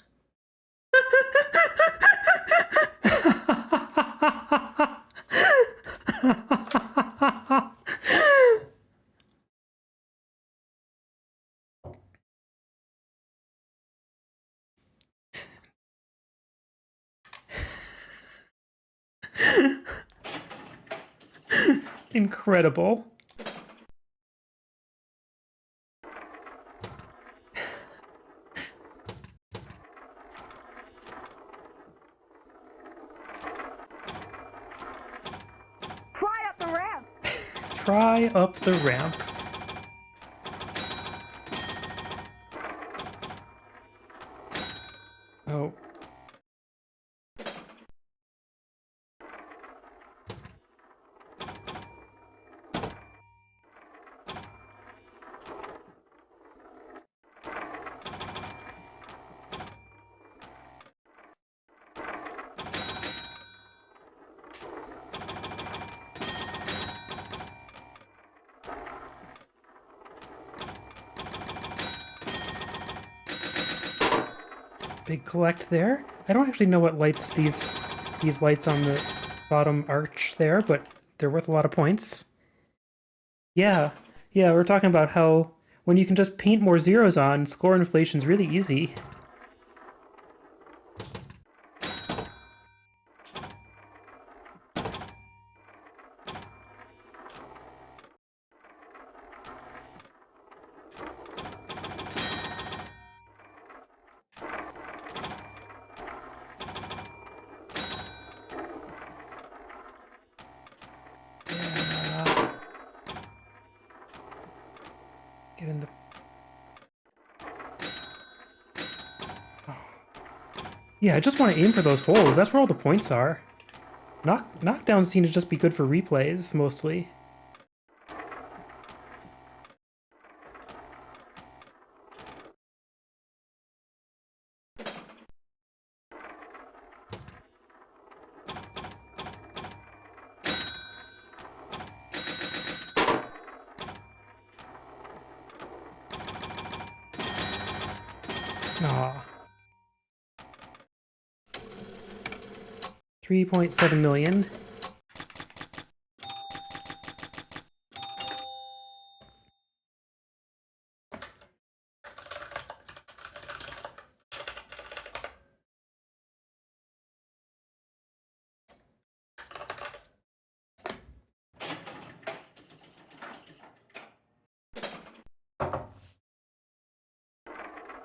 Incredible. Try up the ramp. Try up the ramp. Oh. Big collect there. I don't actually know what lights these lights on the bottom arch there, but they're worth a lot of points. Yeah, we're talking about how when you can just paint more zeros on, score inflation's really easy. Get in the... Oh. Yeah, I just want to aim for those holes. That's where all the points are. Knockdowns seem to just be good for replays, mostly. Aw. 3.7 million.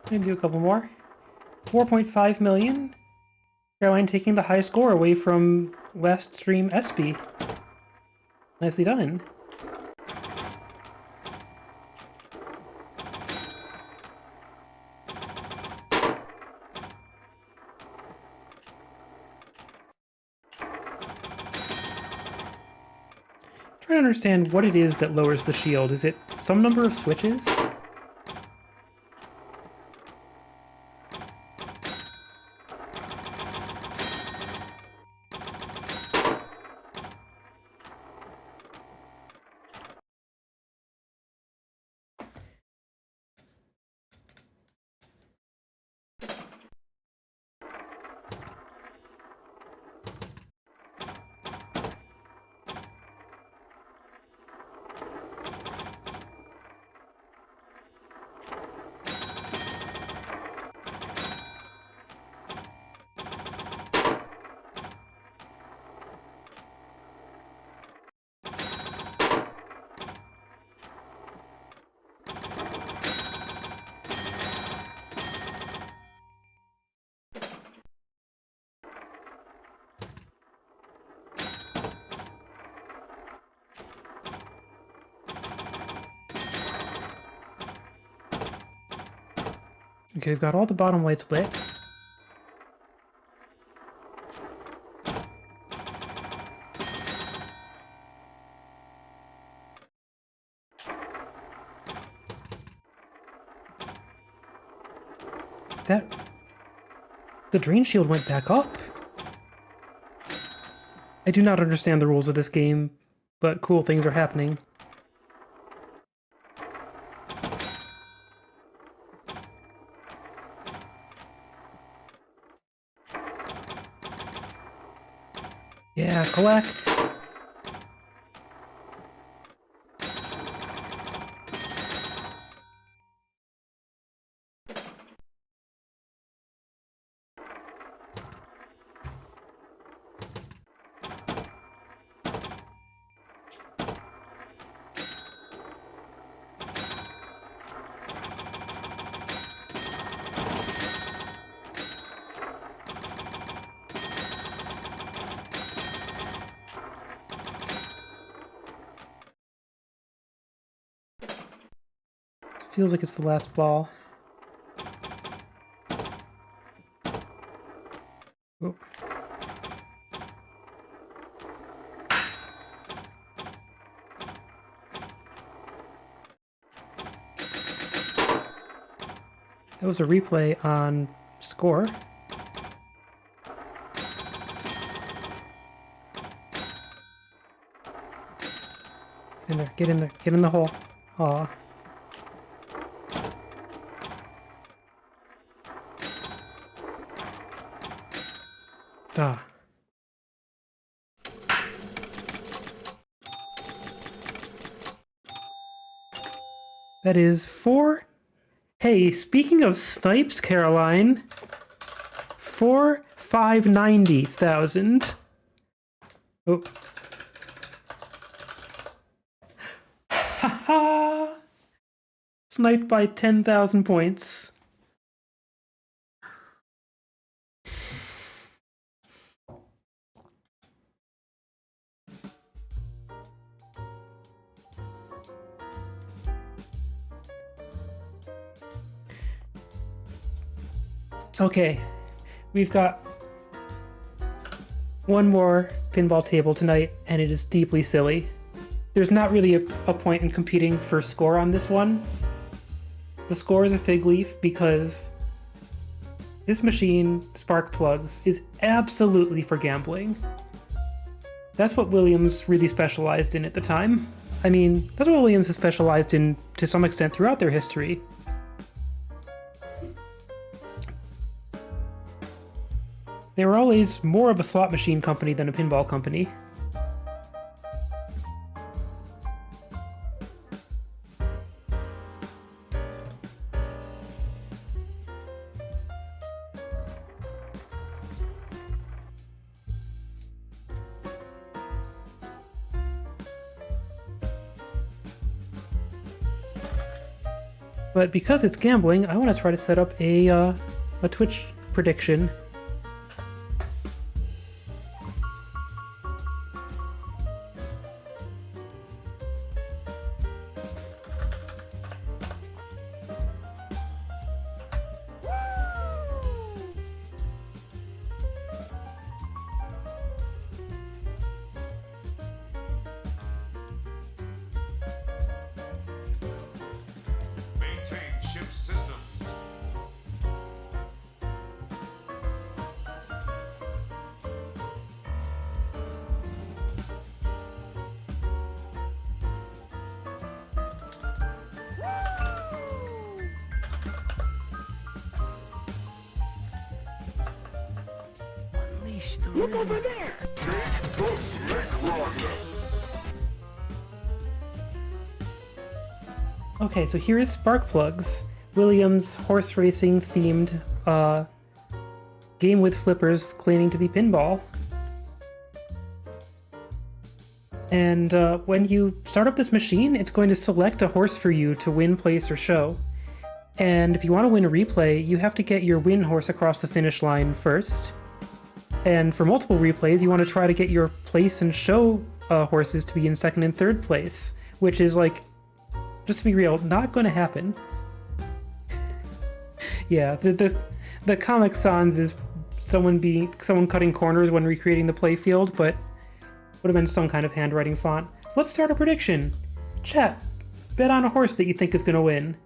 Gonna do a couple more. 4.5 million. Caroline taking the high score away from last stream SB. Nicely done. Trying to understand what it is that lowers the shield. Is it some number of switches? Okay, we've got all the bottom lights lit. The drain shield went back up. I do not understand the rules of this game, but cool things are happening. Yeah, collect! Feels like it's the last ball. Oh. That was a replay on score. Get in there, get in there, get in the hole. Aw. Ah. That is 4. Hey, speaking of snipes, Caroline, 4,590,000. Oh. Haha! Sniped by 10,000 points. Okay, we've got one more pinball table tonight, and it is deeply silly. There's not really a point in competing for score on this one. The score is a fig leaf because this machine, Spark Plugs, is absolutely for gambling. That's what Williams really specialized in at the time. I mean, that's what Williams has specialized in to some extent throughout their history. They were always more of a slot machine company than a pinball company. But because it's gambling, I want to try to set up a Twitch prediction. Look over there! Okay, so here is Spark Plugs, Williams' horse racing themed game with flippers claiming to be pinball. And when you start up this machine, it's going to select a horse for you to win, place, or show. And if you want to win a replay, you have to get your win horse across the finish line first. And for multiple replays, you want to try to get your place and show horses to be in second and third place, which is, like, just to be real, not going to happen. Yeah, the Comic Sans is someone cutting corners when recreating the playfield, but would have been some kind of handwriting font. So let's start a prediction. Chat, bet on a horse that you think is going to win.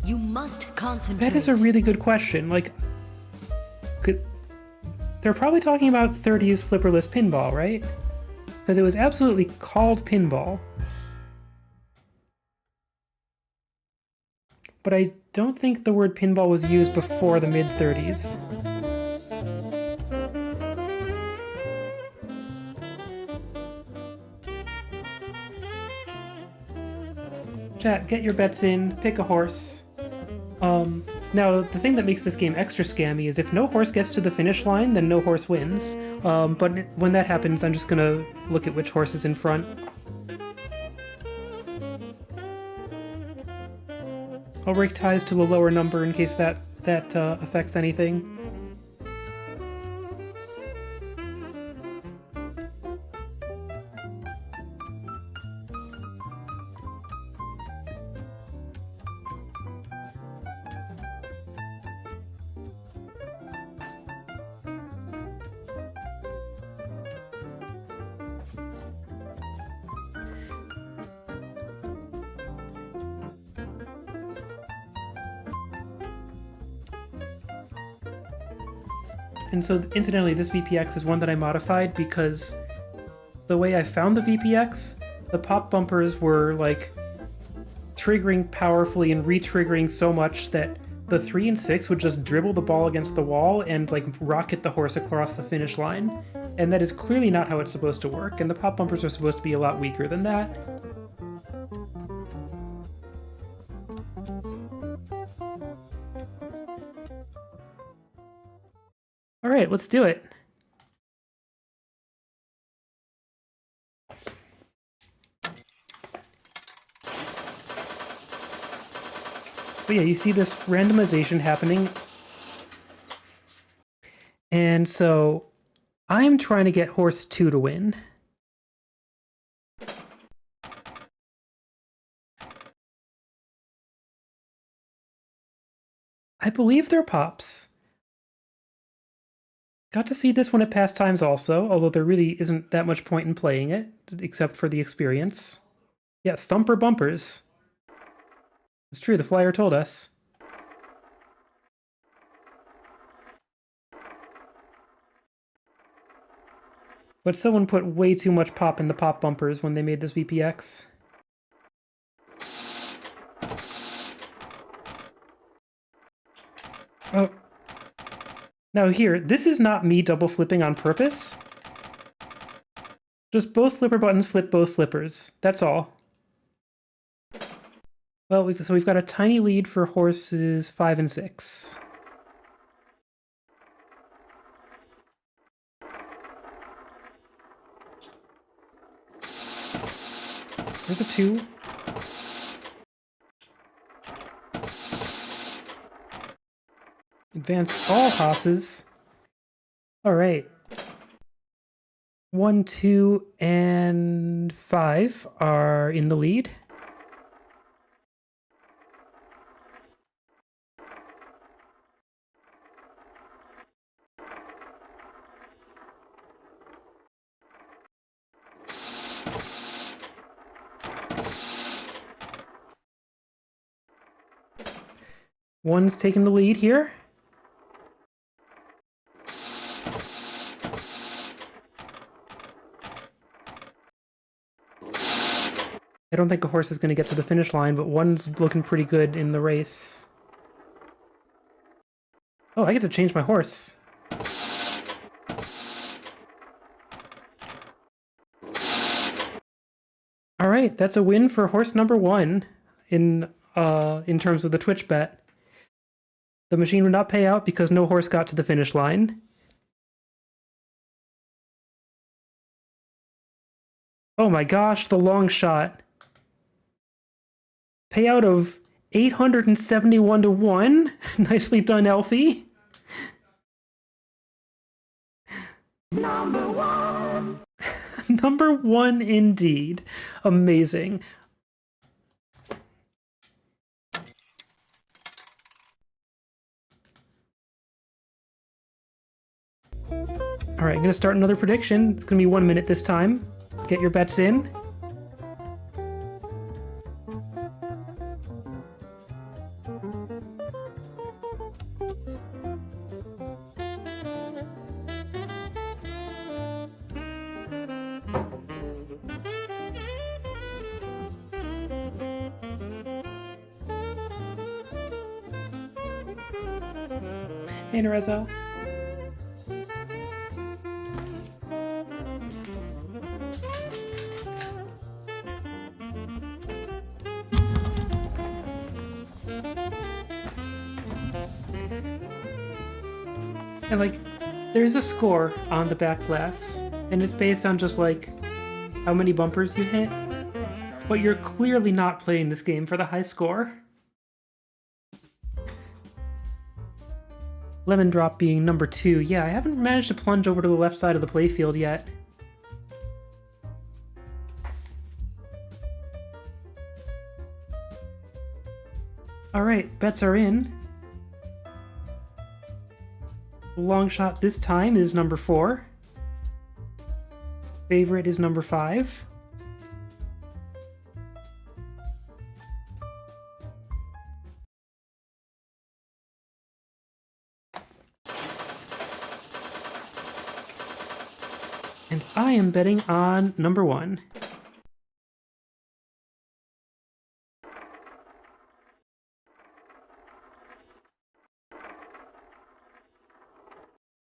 You must concentrate. That is a really good question. Like, they're probably talking about 30s flipperless pinball, right? Because it was absolutely called pinball. But I don't think the word pinball was used before the mid-30s. Chat, get your bets in, pick a horse. Now, the thing that makes this game extra scammy is if no horse gets to the finish line, then no horse wins. But when that happens, I'm just gonna look at which horse is in front. I'll break ties to the lower number in case that affects anything. And so, incidentally, this VPX is one that I modified because the way I found the VPX, the pop bumpers were, like, triggering powerfully and re-triggering so much that the 3 and 6 would just dribble the ball against the wall and, like, rocket the horse across the finish line. And that is clearly not how it's supposed to work, and the pop bumpers are supposed to be a lot weaker than that. Alright, let's do it. But yeah, you see this randomization happening. And so I'm trying to get horse 2 to win. I believe they're pops. Got to see this one at pastimes also, although there really isn't that much point in playing it, except for the experience. Yeah, thumper bumpers. It's true, the flyer told us. But someone put way too much pop in the pop bumpers when they made this VPX. Oh. Now here, this is not me double flipping on purpose. Just both flipper buttons flip both flippers. That's all. Well, we've got a tiny lead for horses 5 and 6. There's a 2. Advance all hosses. All right. 1, 2, and 5 are in the lead. One's taking the lead here. I don't think a horse is going to get to the finish line, but one's looking pretty good in the race. Oh, I get to change my horse. All right, that's a win for horse number 1 in terms of the Twitch bet. The machine would not pay out because no horse got to the finish line. Oh my gosh, the long shot. Payout of 871 to 1. Nicely done, Elfie. Number 1. Number 1 indeed. Amazing. All right, I'm going to start another prediction. It's going to be 1 minute this time. Get your bets in. Hey, Nerezzo. And, like, there's a score on the back glass, and it's based on just, like, how many bumpers you hit. But you're clearly not playing this game for the high score. Lemon Drop being number 2. Yeah, I haven't managed to plunge over to the left side of the playfield yet. Alright, bets are in. Long shot this time is number 4. Favorite is number 5. And I am betting on number 1.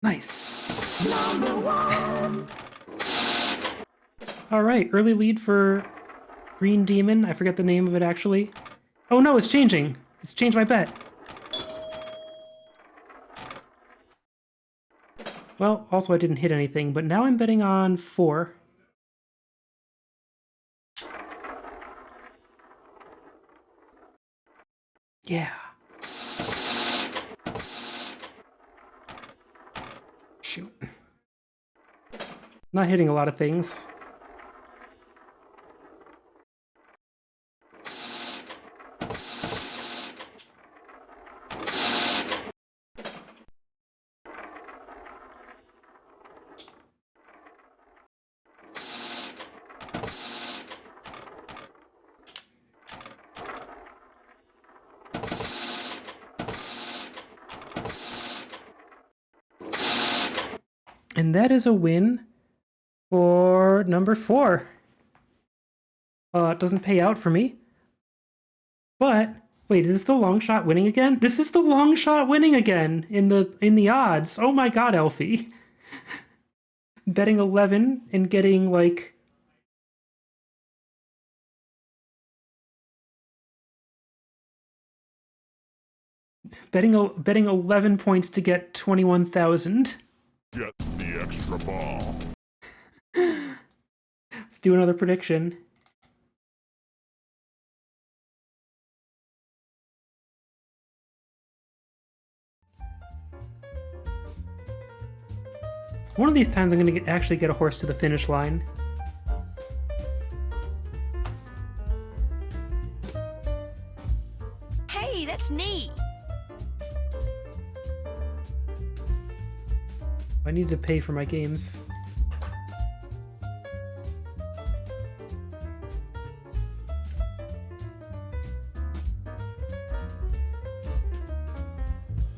Nice. All right, early lead for Green Demon. I forget the name of it actually. Oh no, it's changing. It's changed my bet. Well, also I didn't hit anything, but now I'm betting on 4. Yeah. Shoot. Not hitting a lot of things. And that is a win for number 4. It doesn't pay out for me. But wait, is this the long shot winning again? This is the long shot winning again in the odds. Oh my god, Elfie. Betting 11 and getting like betting 11 points to get 21,000. Get the extra ball. Let's do another prediction. One of these times I'm going to actually get a horse to the finish line. Hey, that's neat. I need to pay for my games.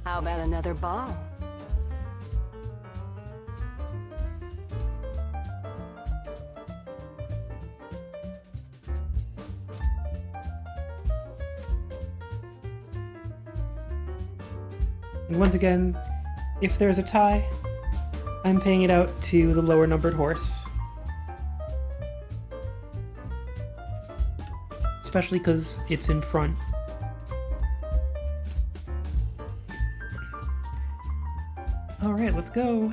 How about another ball? And once again, if there's a tie, I'm paying it out to the lower numbered horse. Especially because it's in front. Alright, let's go.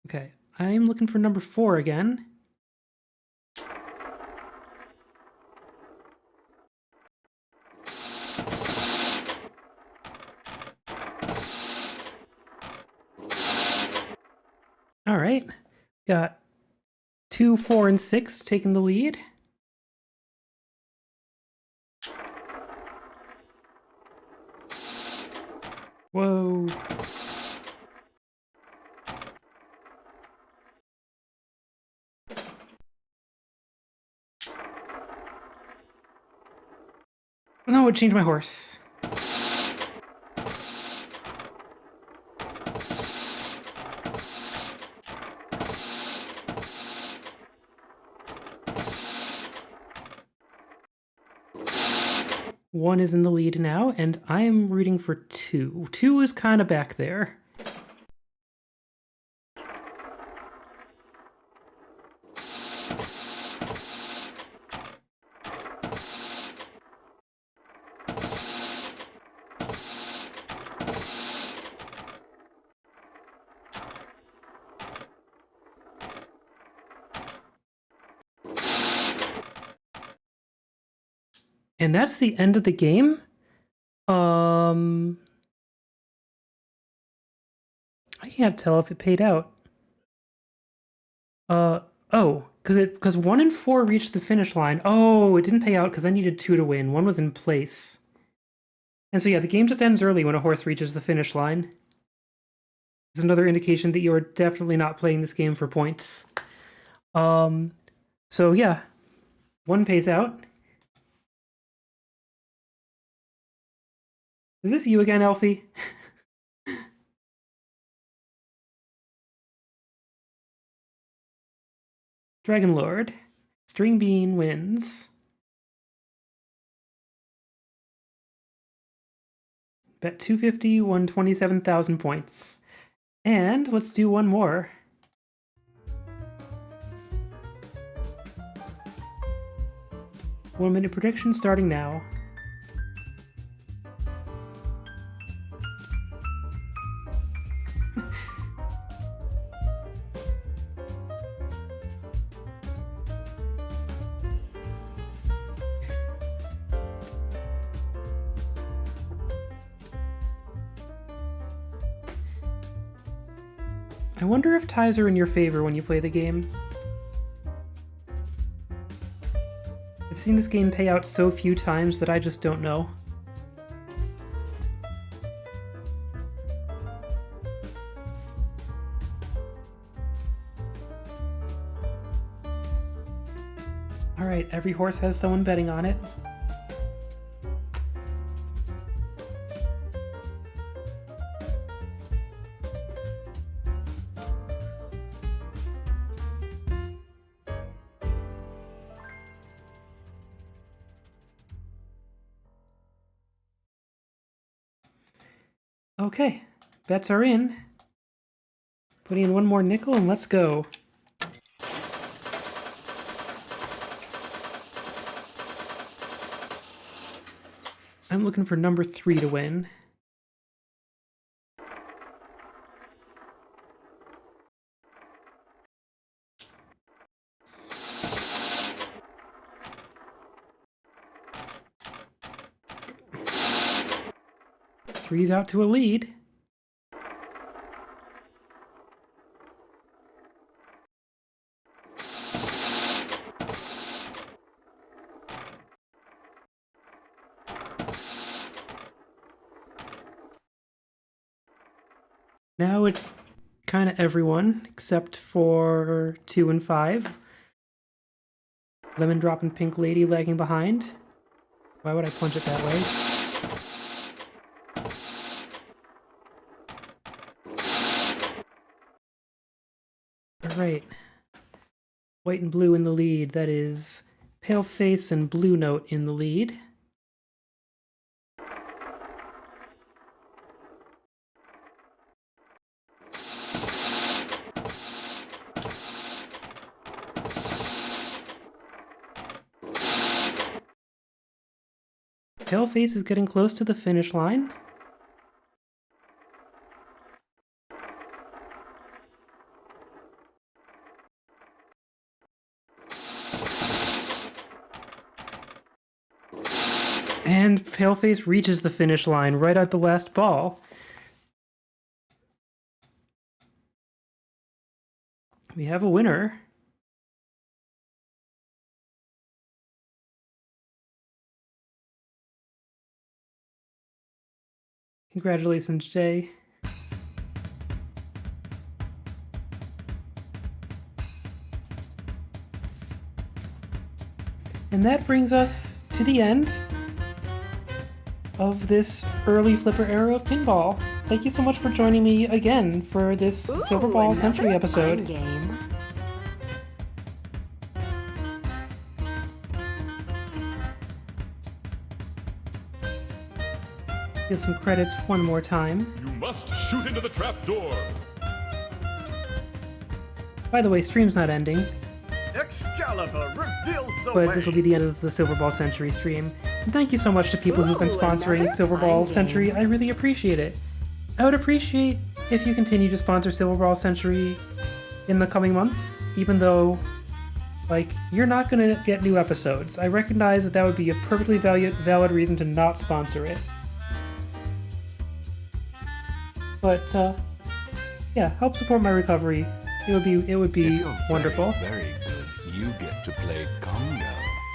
Okay, I'm looking for number 4 again. All right, got 2, 4, and 6 taking the lead. Whoa. No, it changed my horse. One is in the lead now, and I am rooting for 2. 2 is kind of back there. And that's the end of the game. I can't tell if it paid out. Oh, because 1 and 4 reached the finish line. Oh, it didn't pay out because I needed 2 to win. 1 was in place. And so yeah, the game just ends early when a horse reaches the finish line. It's another indication that you are definitely not playing this game for points. So yeah. One pays out. Is this you again, Elfie? Dragon Lord. String Bean wins. Bet 250 won 27,000 points. And let's do one more. One minute prediction starting now. I wonder if ties are in your favor when you play the game. I've seen this game pay out so few times that I just don't know. Alright, every horse has someone betting on it. Okay, bets are in. Putting in one more nickel and let's go. I'm looking for number 3 to win. Three's out to a lead. Now it's kind of everyone except for 2 and 5. Lemon Drop and Pink Lady lagging behind. Why would I punch it that way? Alright. White and blue in the lead. That is Pale Face and Blue Note in the lead. Paleface is getting close to the finish line. And Paleface reaches the finish line right at the last ball. We have a winner. Congratulations, Jay. And that brings us to the end of this early Flipper era of pinball. Thank you so much for joining me again for this Silver Ball Century episode. Game. Give some credits one more time. You must shoot into the trap door. By the way, stream's not ending, Excalibur reveals the but way. this will be the end of the Silver Ball Century stream. And thank you so much to people who've been sponsoring another Silver Ball fun Century. game. I really appreciate it. I would appreciate if you continue to sponsor Silver Ball Century in the coming months, even though, like, you're not going to get new episodes. I recognize that that would be a perfectly valid reason to not sponsor it. But, yeah, help support my recovery. It would be If you're wonderful. Very good. You get to play Congo.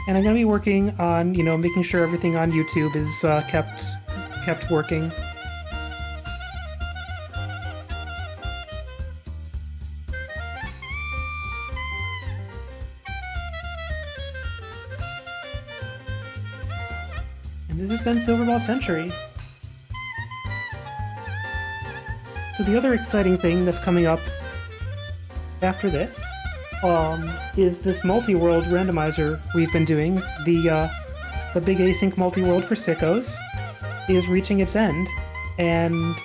And I'm going to be working on, making sure everything on YouTube is kept working. This has been Silver Ball Century. So the other exciting thing that's coming up after this is this multi-world randomizer we've been doing. The big async multi-world for sickos is reaching its end, and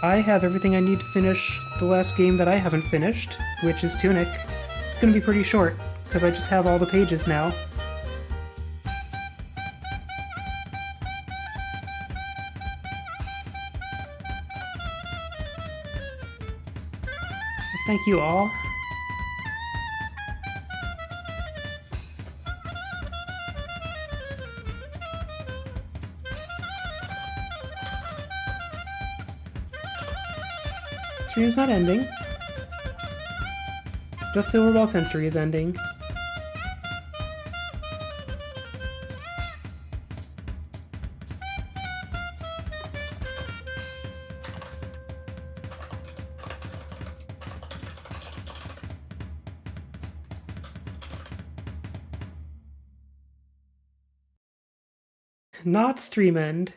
I have everything I need to finish the last game that I haven't finished, which is Tunic. It's gonna be pretty short, because I just have all the pages now. Thank you all. Stream's not ending. Just Silver Ball Century is ending. Not stream end.